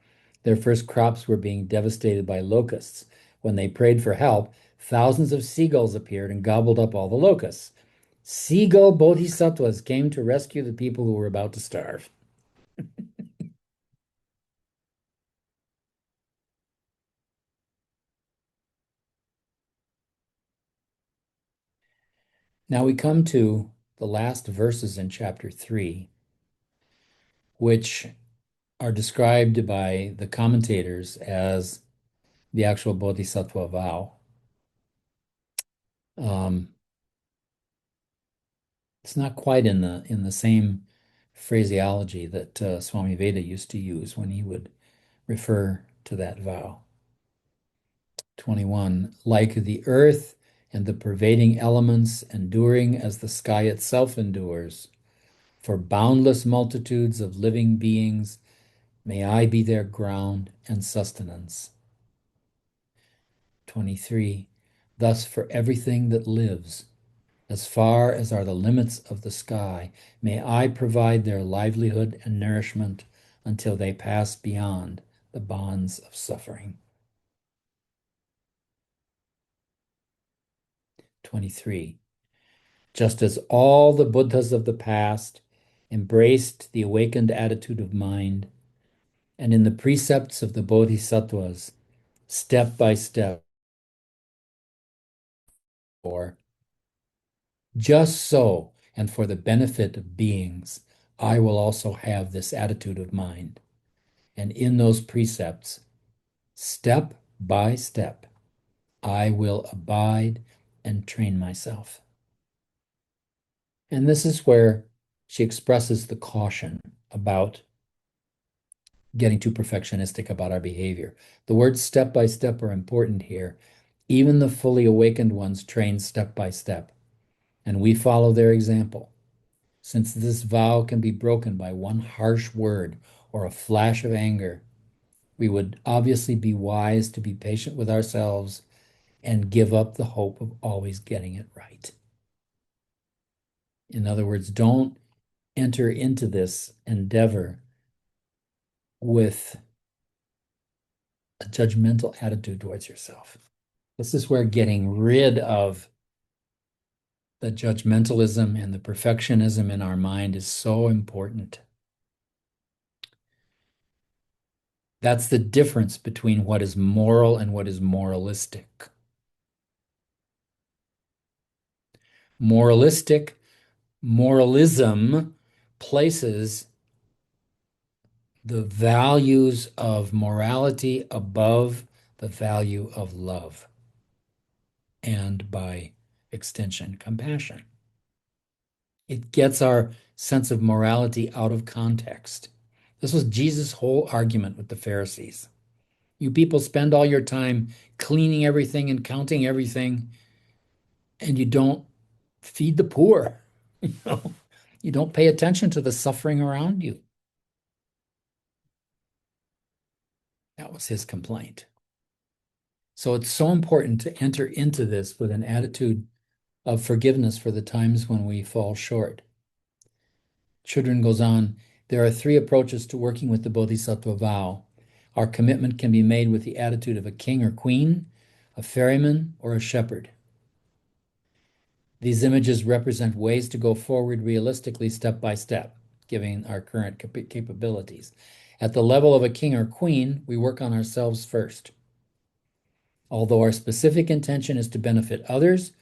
their first crops were being devastated by locusts. When they prayed for help, thousands of seagulls appeared and gobbled up all the locusts. Seagull bodhisattvas came to rescue the people who were about to starve. Now we come to the last verses in chapter 3, which are described by the commentators as the actual Bodhisattva vow. It's not quite in the same phraseology that Swami Veda used to use when he would refer to that vow. 21, like the earth and the pervading elements, enduring as the sky itself endures, for boundless multitudes of living beings, may I be their ground and sustenance. 23, thus for everything that lives, as far as are the limits of the sky, may I provide their livelihood and nourishment until they pass beyond the bonds of suffering. 23. Just as all the Buddhas of the past embraced the awakened attitude of mind, and in the precepts of the Bodhisattvas, step by step, or just so, and for the benefit of beings, I will also have this attitude of mind. And in those precepts, step by step, I will abide and train myself. And this is where she expresses the caution about getting too perfectionistic about our behavior. The words step by step are important here. Even the fully awakened ones train step by step, and we follow their example. Since this vow can be broken by one harsh word or a flash of anger, we would obviously be wise to be patient with ourselves and give up the hope of always getting it right. In other words, don't enter into this endeavor with a judgmental attitude towards yourself. This is where getting rid of the judgmentalism and the perfectionism in our mind is so important. That's the difference between what is moral and what is moralistic. Moralism places the values of morality above the value of love, and by extension, compassion. It gets our sense of morality out of context. This was Jesus' whole argument with the Pharisees. You people spend all your time cleaning everything and counting everything, and you don't feed the poor. You don't pay attention to the suffering around you. That was his complaint. So it's so important to enter into this with an attitude of forgiveness for the times when we fall short. Children goes on, there are 3 approaches to working with the Bodhisattva vow. Our commitment can be made with the attitude of a king or queen, a ferryman, or a shepherd. These images represent ways to go forward realistically step by step, given our current capabilities. At the level of a king or queen, we work on ourselves first. Although our specific intention is to benefit others,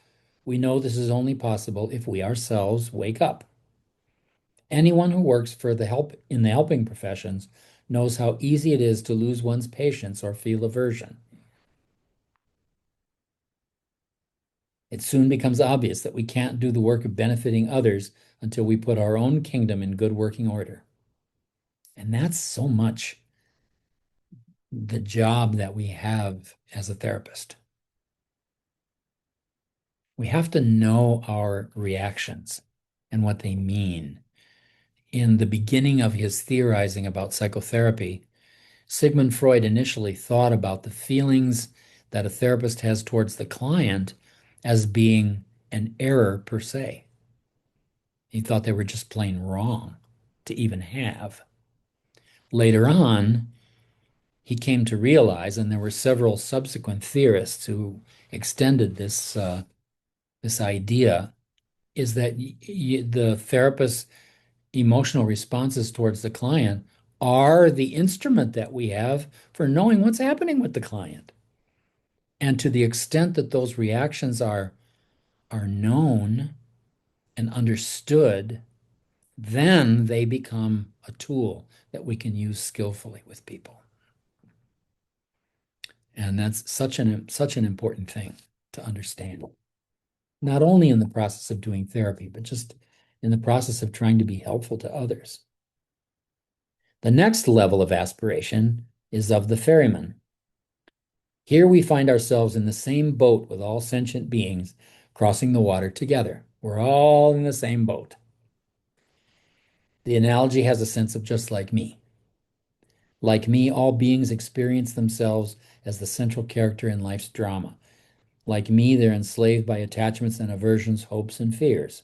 we know this is only possible if we ourselves wake up. Anyone who works for the helping professions knows how easy it is to lose one's patience or feel aversion. It soon becomes obvious that we can't do the work of benefiting others until we put our own kingdom in good working order. And that's so much the job that we have as a therapist. We have to know our reactions and what they mean. In the beginning of his theorizing about psychotherapy, Sigmund Freud initially thought about the feelings that a therapist has towards the client as being an error per se. He thought they were just plain wrong to even have. Later on, he came to realize, and there were several subsequent theorists who extended this idea, is that the therapist's emotional responses towards the client are the instrument that we have for knowing what's happening with the client. And to the extent that those reactions are known and understood, then they become a tool that we can use skillfully with people. And that's such an important thing to understand. Not only in the process of doing therapy, but just in the process of trying to be helpful to others. The next level of aspiration is of the ferryman. Here we find ourselves in the same boat with all sentient beings crossing the water together. We're all in the same boat. The analogy has a sense of just like me. Like me, all beings experience themselves as the central character in life's drama. Like me, they're enslaved by attachments and aversions, hopes and fears.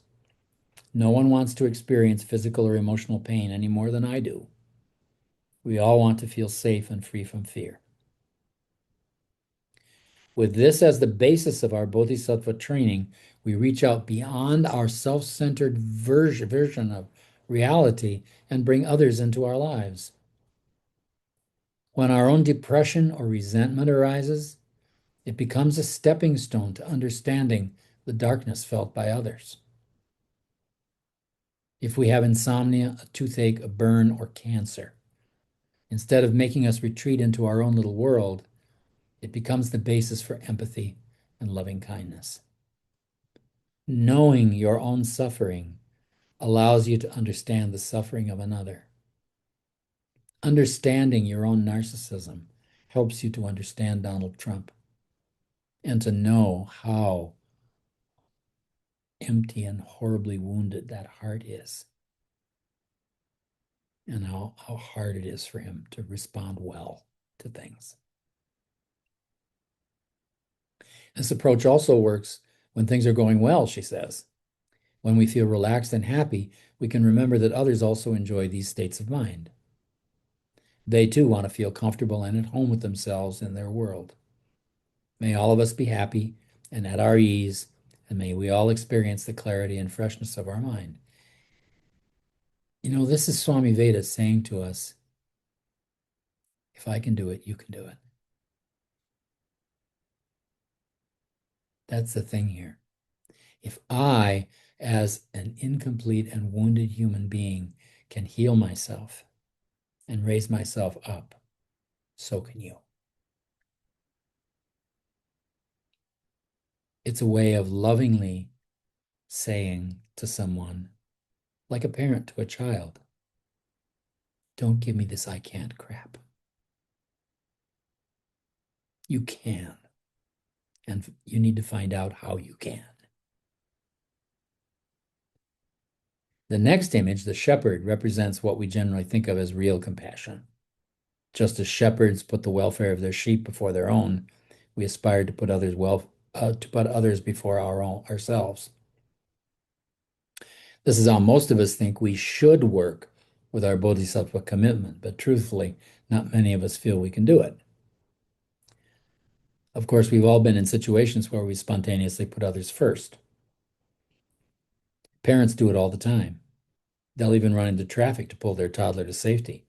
No one wants to experience physical or emotional pain any more than I do. We all want to feel safe and free from fear. With this as the basis of our Bodhisattva training, we reach out beyond our self-centered version of reality and bring others into our lives. When our own depression or resentment arises, it becomes a stepping stone to understanding the darkness felt by others. If we have insomnia, a toothache, a burn, or cancer, instead of making us retreat into our own little world, it becomes the basis for empathy and loving kindness. Knowing your own suffering allows you to understand the suffering of another. Understanding your own narcissism helps you to understand Donald Trump and to know how empty and horribly wounded that heart is, and how hard it is for him to respond well to things. This approach also works when things are going well, she says. When we feel relaxed and happy, we can remember that others also enjoy these states of mind. They too want to feel comfortable and at home with themselves and their world. May all of us be happy and at our ease, and may we all experience the clarity and freshness of our mind. You know, this is Swami Veda saying to us, if I can do it, you can do it. That's the thing here. If I, as an incomplete and wounded human being, can heal myself and raise myself up, so can you. It's a way of lovingly saying to someone, like a parent to a child, don't give me this I can't crap. You can, and you need to find out how you can. The next image, the shepherd, represents what we generally think of as real compassion. Just as shepherds put the welfare of their sheep before their own, we aspire to put others before ourselves. This is how most of us think we should work with our bodhisattva commitment, but truthfully, not many of us feel we can do it. Of course, we've all been in situations where we spontaneously put others first. Parents do it all the time. They'll even run into traffic to pull their toddler to safety.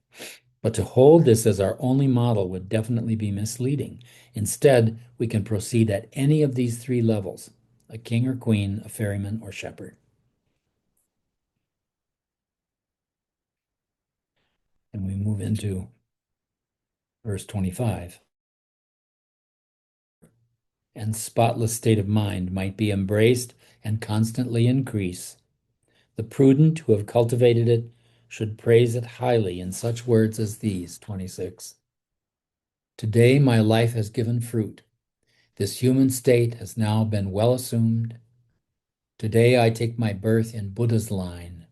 But to hold this as our only model would definitely be misleading. Instead, we can proceed at any of these three levels: a king or queen, a ferryman, or shepherd. And we move into verse 25. And spotless state of mind might be embraced and constantly increase. The prudent who have cultivated it should praise it highly in such words as these, 26. Today my life has given fruit. This human state has now been well assumed. Today I take my birth in Buddha's line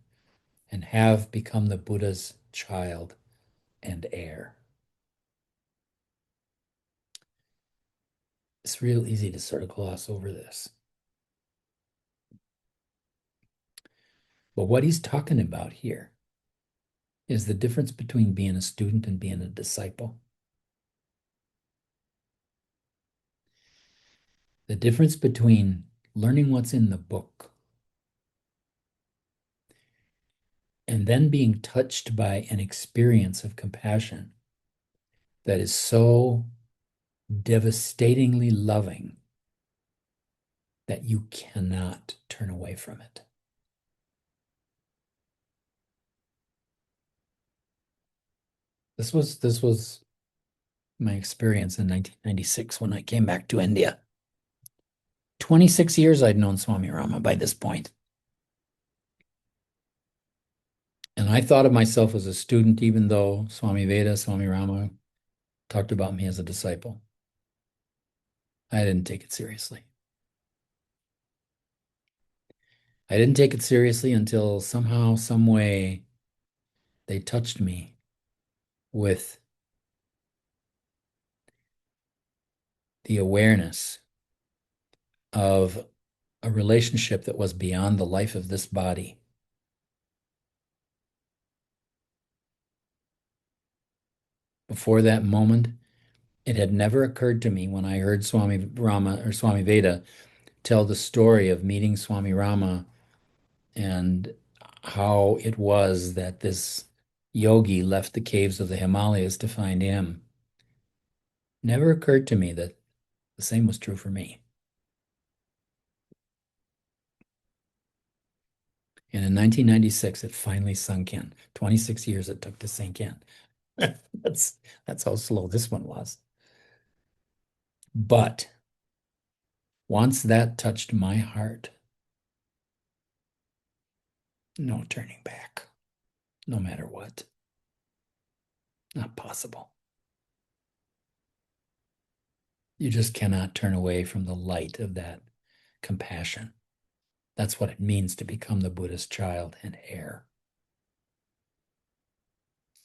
and have become the Buddha's child and heir. It's real easy to sort of gloss over this. But what he's talking about here is the difference between being a student and being a disciple. The difference between learning what's in the book and then being touched by an experience of compassion that is so devastatingly loving that you cannot turn away from it. This was my experience in 1996 when I came back to India. 26 years I'd known Swami Rama by this point. And I thought of myself as a student, even though Swami Veda, Swami Rama talked about me as a disciple. I didn't take it seriously. I didn't take it seriously until somehow, some way, they touched me with the awareness of a relationship that was beyond the life of this body. Before that moment, it had never occurred to me when I heard Swami Rama or Swami Veda tell the story of meeting Swami Rama and how it was that this yogi left the caves of the Himalayas to find him. Never occurred to me that the same was true for me. And in 1996, it finally sunk in. 26 years it took to sink in. That's how slow this one was. But once that touched my heart, no turning back, no matter what. Not possible. You just cannot turn away from the light of that compassion. That's what it means to become the Buddha's child and heir.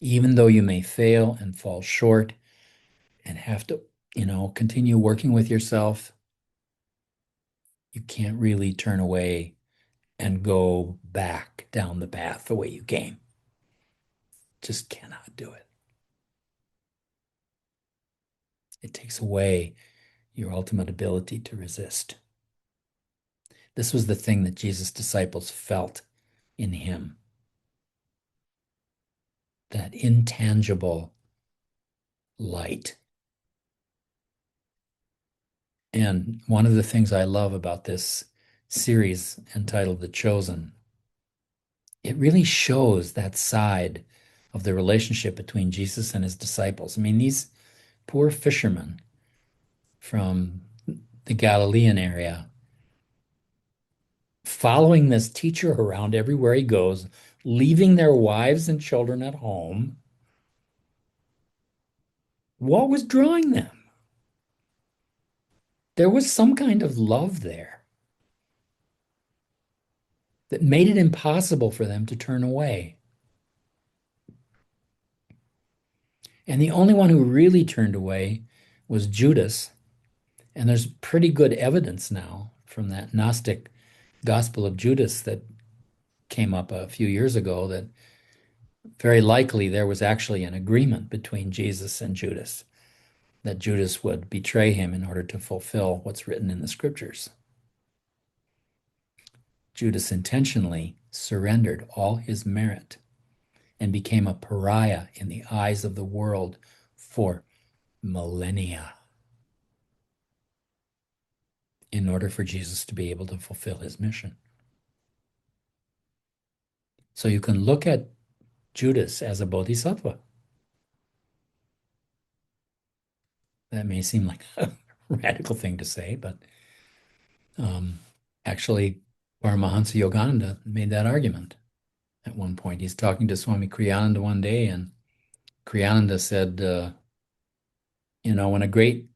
Even though you may fail and fall short and have to, continue working with yourself, you can't really turn away and go back down the path the way you came. Just cannot do it. It takes away your ultimate ability to resist. This was the thing that Jesus' disciples felt in him. That intangible light. And one of the things I love about this series entitled The Chosen, it really shows that side of the relationship between Jesus and his disciples. I mean, these poor fishermen from the Galilean area, following this teacher around everywhere he goes, leaving their wives and children at home. What was drawing them? There was some kind of love there that made it impossible for them to turn away. And the only one who really turned away was Judas. And there's pretty good evidence now from that Gnostic Gospel of Judas that came up a few years ago that very likely there was actually an agreement between Jesus and Judas, that Judas would betray him in order to fulfill what's written in the scriptures. Judas intentionally surrendered all his merit and became a pariah in the eyes of the world for millennia in order for Jesus to be able to fulfill his mission. So you can look at Judas as a bodhisattva. That may seem like a radical thing to say, but actually Paramahansa Yogananda made that argument at one point. He's talking to Swami Kriyananda one day, and Kriyananda said, when a great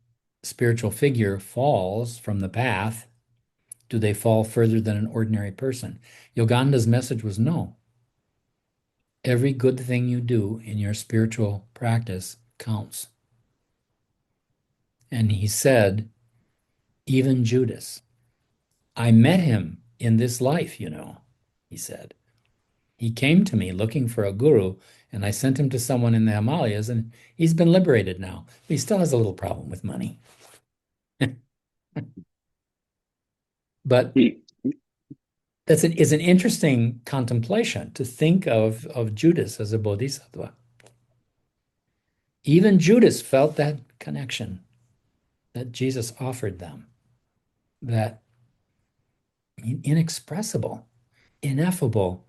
spiritual figure falls from the path, do they fall further than an ordinary person? Yogananda's message was no. Every good thing you do in your spiritual practice counts. And he said, even Judas, I met him in this life, he said. He came to me looking for a guru, and I sent him to someone in the Himalayas, and he's been liberated now. But he still has a little problem with money. But that's is an interesting contemplation to think of Judas as a bodhisattva. Even Judas felt that connection that Jesus offered them, that inexpressible, ineffable,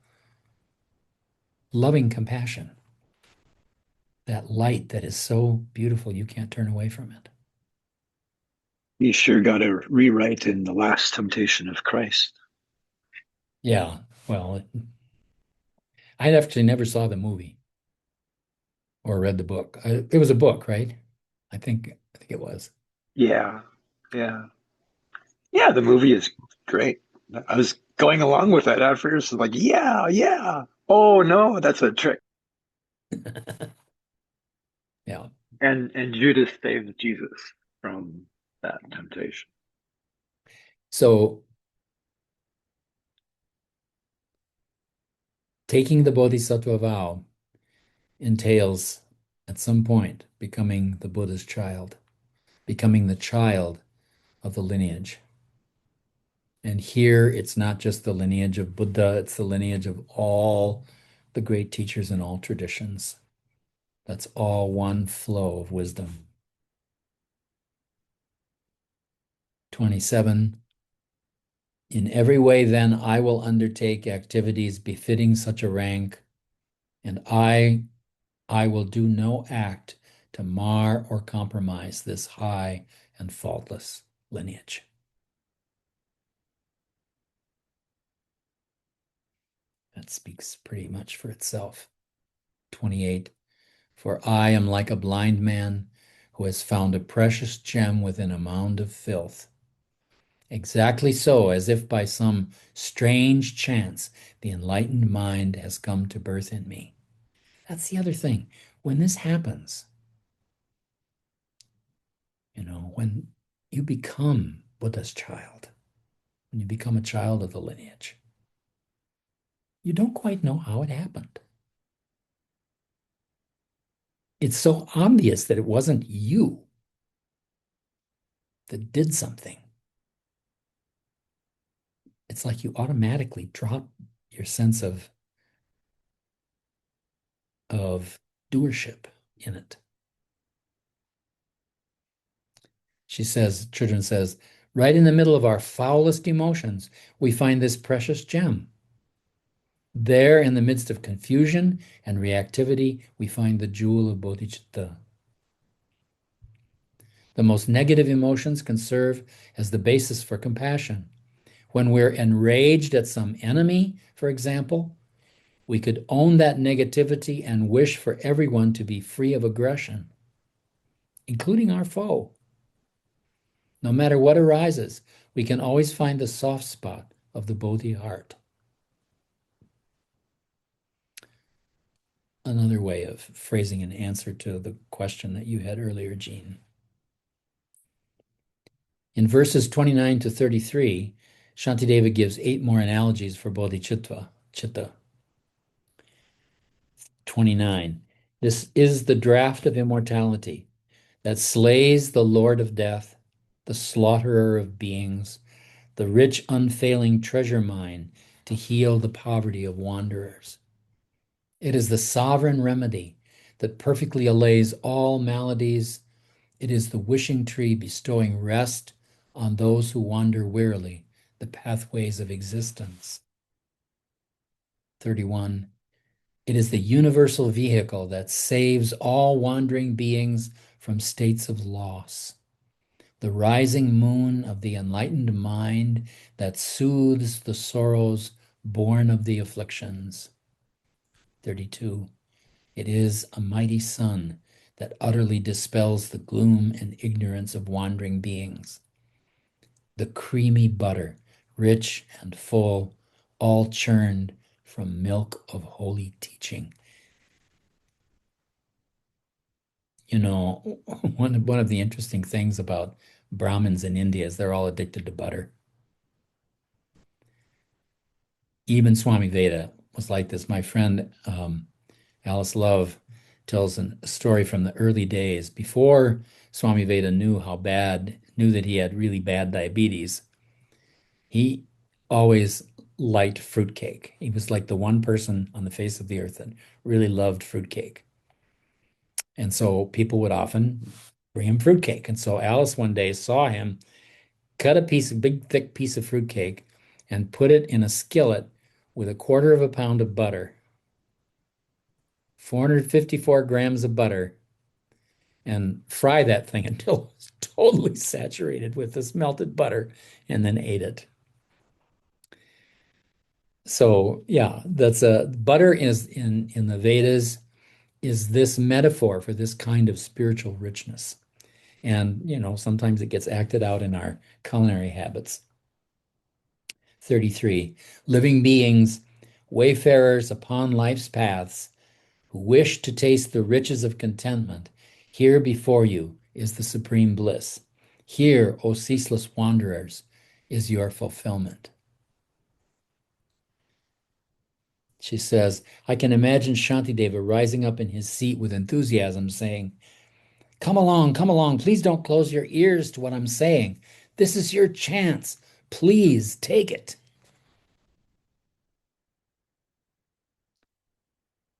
loving compassion. that light that is so beautiful you can't turn away from it. He sure got a rewrite in The Last Temptation of Christ. Yeah, well, I actually never saw the movie or read the book. It was a book, right? I think it was. Yeah, yeah. Yeah, the movie is great. I was going along with it at first, like, yeah, yeah. Oh no, that's a trick. Yeah. And Judas saved Jesus from that temptation. So taking the Bodhisattva vow entails at some point becoming the Buddha's child, becoming the child of the lineage. And here it's not just the lineage of Buddha, it's the lineage of all the great teachers in all traditions. That's all one flow of wisdom. 27. In every way, then, I will undertake activities befitting such a rank, and I will do no act to mar or compromise this high and faultless lineage. That speaks pretty much for itself. 28. For I am like a blind man who has found a precious gem within a mound of filth. Exactly so, as if by some strange chance the enlightened mind has come to birth in me. That's the other thing. When this happens, when you become Buddha's child, when you become a child of the lineage, you don't quite know how it happened. It's so obvious that it wasn't you that did something. It's like you automatically drop your sense of doership in it. Children says, right in the middle of our foulest emotions, we find this precious gem. There, in the midst of confusion and reactivity, we find the jewel of bodhicitta. The most negative emotions can serve as the basis for compassion. When we're enraged at some enemy, for example, we could own that negativity and wish for everyone to be free of aggression, including our foe. No matter what arises, we can always find the soft spot of the Bodhi heart. Another way of phrasing an answer to the question that you had earlier, Jean. In verses 29 to 33, Shantideva gives 8 more analogies for bodhicitta. 29. This is the draught of immortality that slays the Lord of death, the slaughterer of beings, the rich, unfailing treasure mine to heal the poverty of wanderers. It is the sovereign remedy that perfectly allays all maladies. It is the wishing tree bestowing rest on those who wander wearily the pathways of existence. 31. It is the universal vehicle that saves all wandering beings from states of loss. The rising moon of the enlightened mind that soothes the sorrows born of the afflictions. 32. It is a mighty sun that utterly dispels the gloom and ignorance of wandering beings. The creamy butter, rich and full, all churned from milk of holy teaching. One of the interesting things about Brahmins in India is they're all addicted to butter. Even Swami Veda was like this. My friend Alice Love tells a story from the early days before Swami Veda knew that he had really bad diabetes. He always liked fruitcake. He was like the one person on the face of the earth that really loved fruitcake. And so people would often bring him fruitcake. And so Alice one day saw him cut a big, thick piece of fruitcake and put it in a skillet with 1/4 of a pound of butter, 454 grams of butter, and fry that thing until it's totally saturated with this melted butter, and then ate it. So yeah, that's a butter is in the Vedas is this metaphor for this kind of spiritual richness. And sometimes it gets acted out in our culinary habits. 33. Living beings, wayfarers upon life's paths, who wish to taste the riches of contentment, here before you is the supreme bliss. Here, O ceaseless wanderers, is your fulfillment. She says, I can imagine Shantideva rising up in his seat with enthusiasm, saying, come along, please don't close your ears to what I'm saying. This is your chance. Please take it.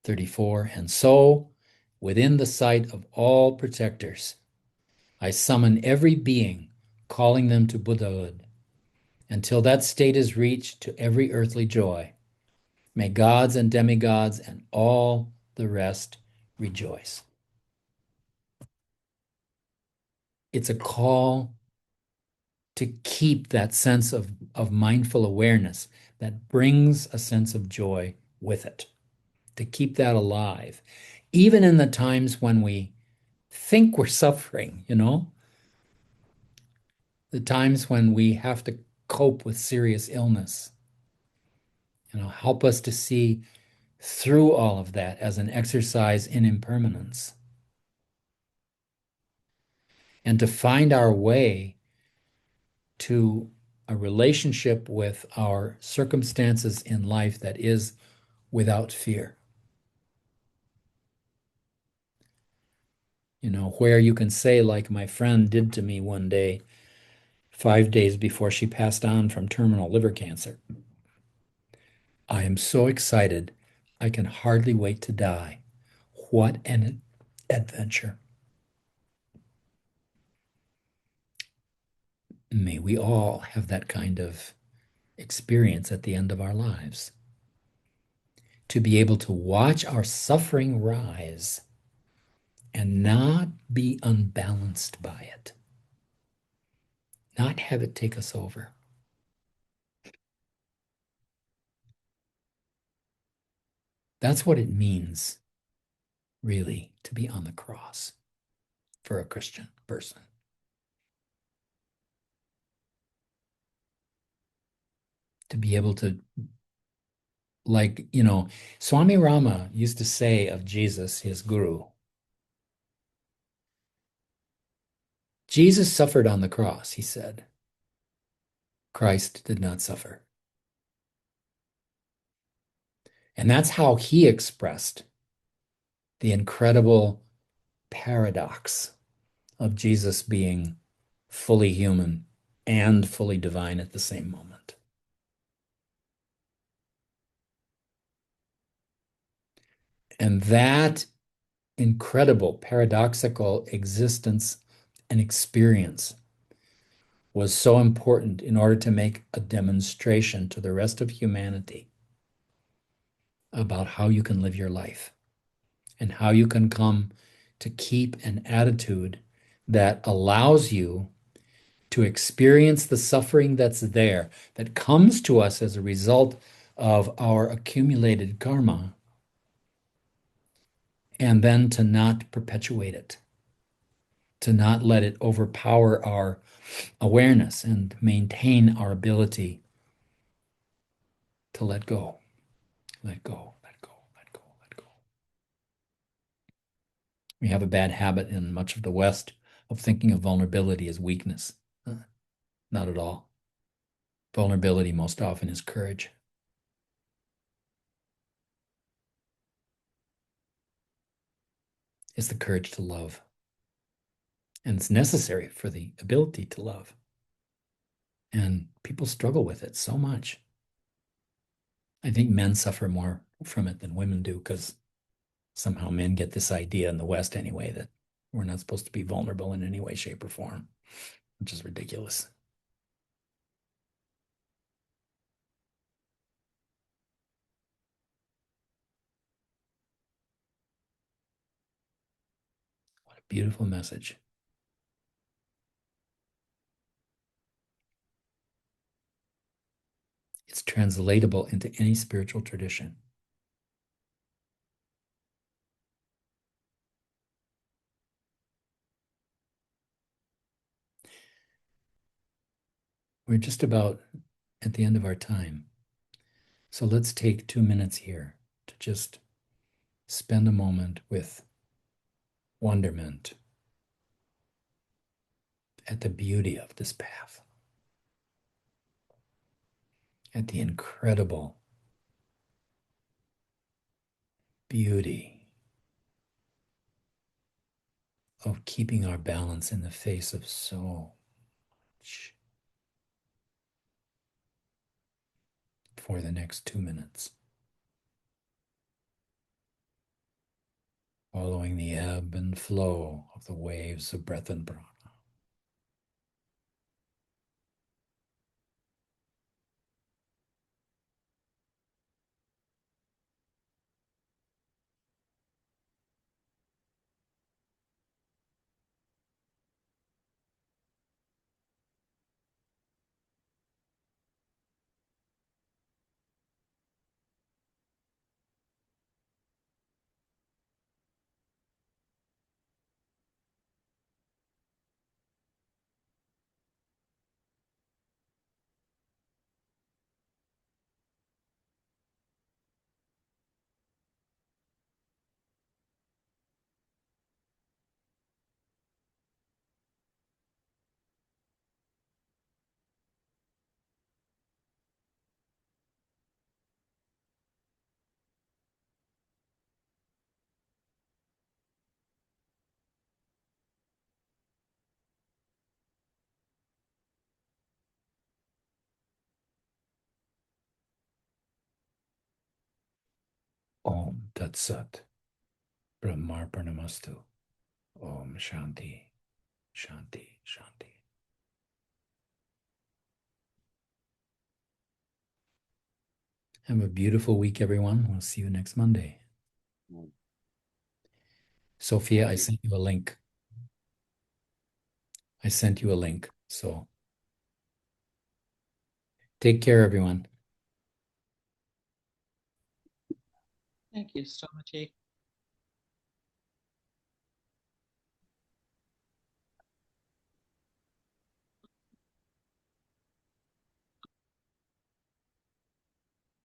34. And so, within the sight of all protectors, I summon every being, calling them to Buddhahood. Until that state is reached to every earthly joy, may gods and demigods and all the rest rejoice. It's a call to keep that sense of mindful awareness that brings a sense of joy with it, to keep that alive, even in the times when we think we're suffering, the times when we have to cope with serious illness. Help us to see through all of that as an exercise in impermanence, and to find our way to a relationship with our circumstances in life that is without fear. Where you can say, like my friend did to me one day, 5 days before she passed on from terminal liver cancer, I am so excited, I can hardly wait to die. What an adventure. May we all have that kind of experience at the end of our lives. To be able to watch our suffering rise and not be unbalanced by it, not have it take us over. That's what it means, really, to be on the cross for a Christian person. To be able to, Swami Rama used to say of Jesus, his guru, Jesus suffered on the cross, he said. Christ did not suffer. And that's how he expressed the incredible paradox of Jesus being fully human and fully divine at the same moment. And that incredible paradoxical existence and experience was so important in order to make a demonstration to the rest of humanity about how you can live your life and how you can come to keep an attitude that allows you to experience the suffering that's there, that comes to us as a result of our accumulated karma, and then to not perpetuate it, to not let it overpower our awareness and maintain our ability to let go, let go, let go, let go, let go. We have a bad habit in much of the West of thinking of vulnerability as weakness. Not at all. Vulnerability most often is courage. It's the courage to love. And it's necessary for the ability to love. And people struggle with it so much. I think men suffer more from it than women do, because somehow men get this idea in the West anyway that we're not supposed to be vulnerable in any way, shape, or form, which is ridiculous. Beautiful message. It's translatable into any spiritual tradition. We're just about at the end of our time. So let's take 2 minutes here to just spend a moment with wonderment at the beauty of this path, at the incredible beauty of keeping our balance in the face of so much for the next 2 minutes. Following the ebb and flow of the waves of breath and prana. Om Tat Sat. Brahmarpanamastu. Om Shanti, Shanti, Shanti. Have a beautiful week, everyone. We'll see you next Monday. Sophia, I sent you a link. I sent you a link. So take care, everyone. Thank you so much.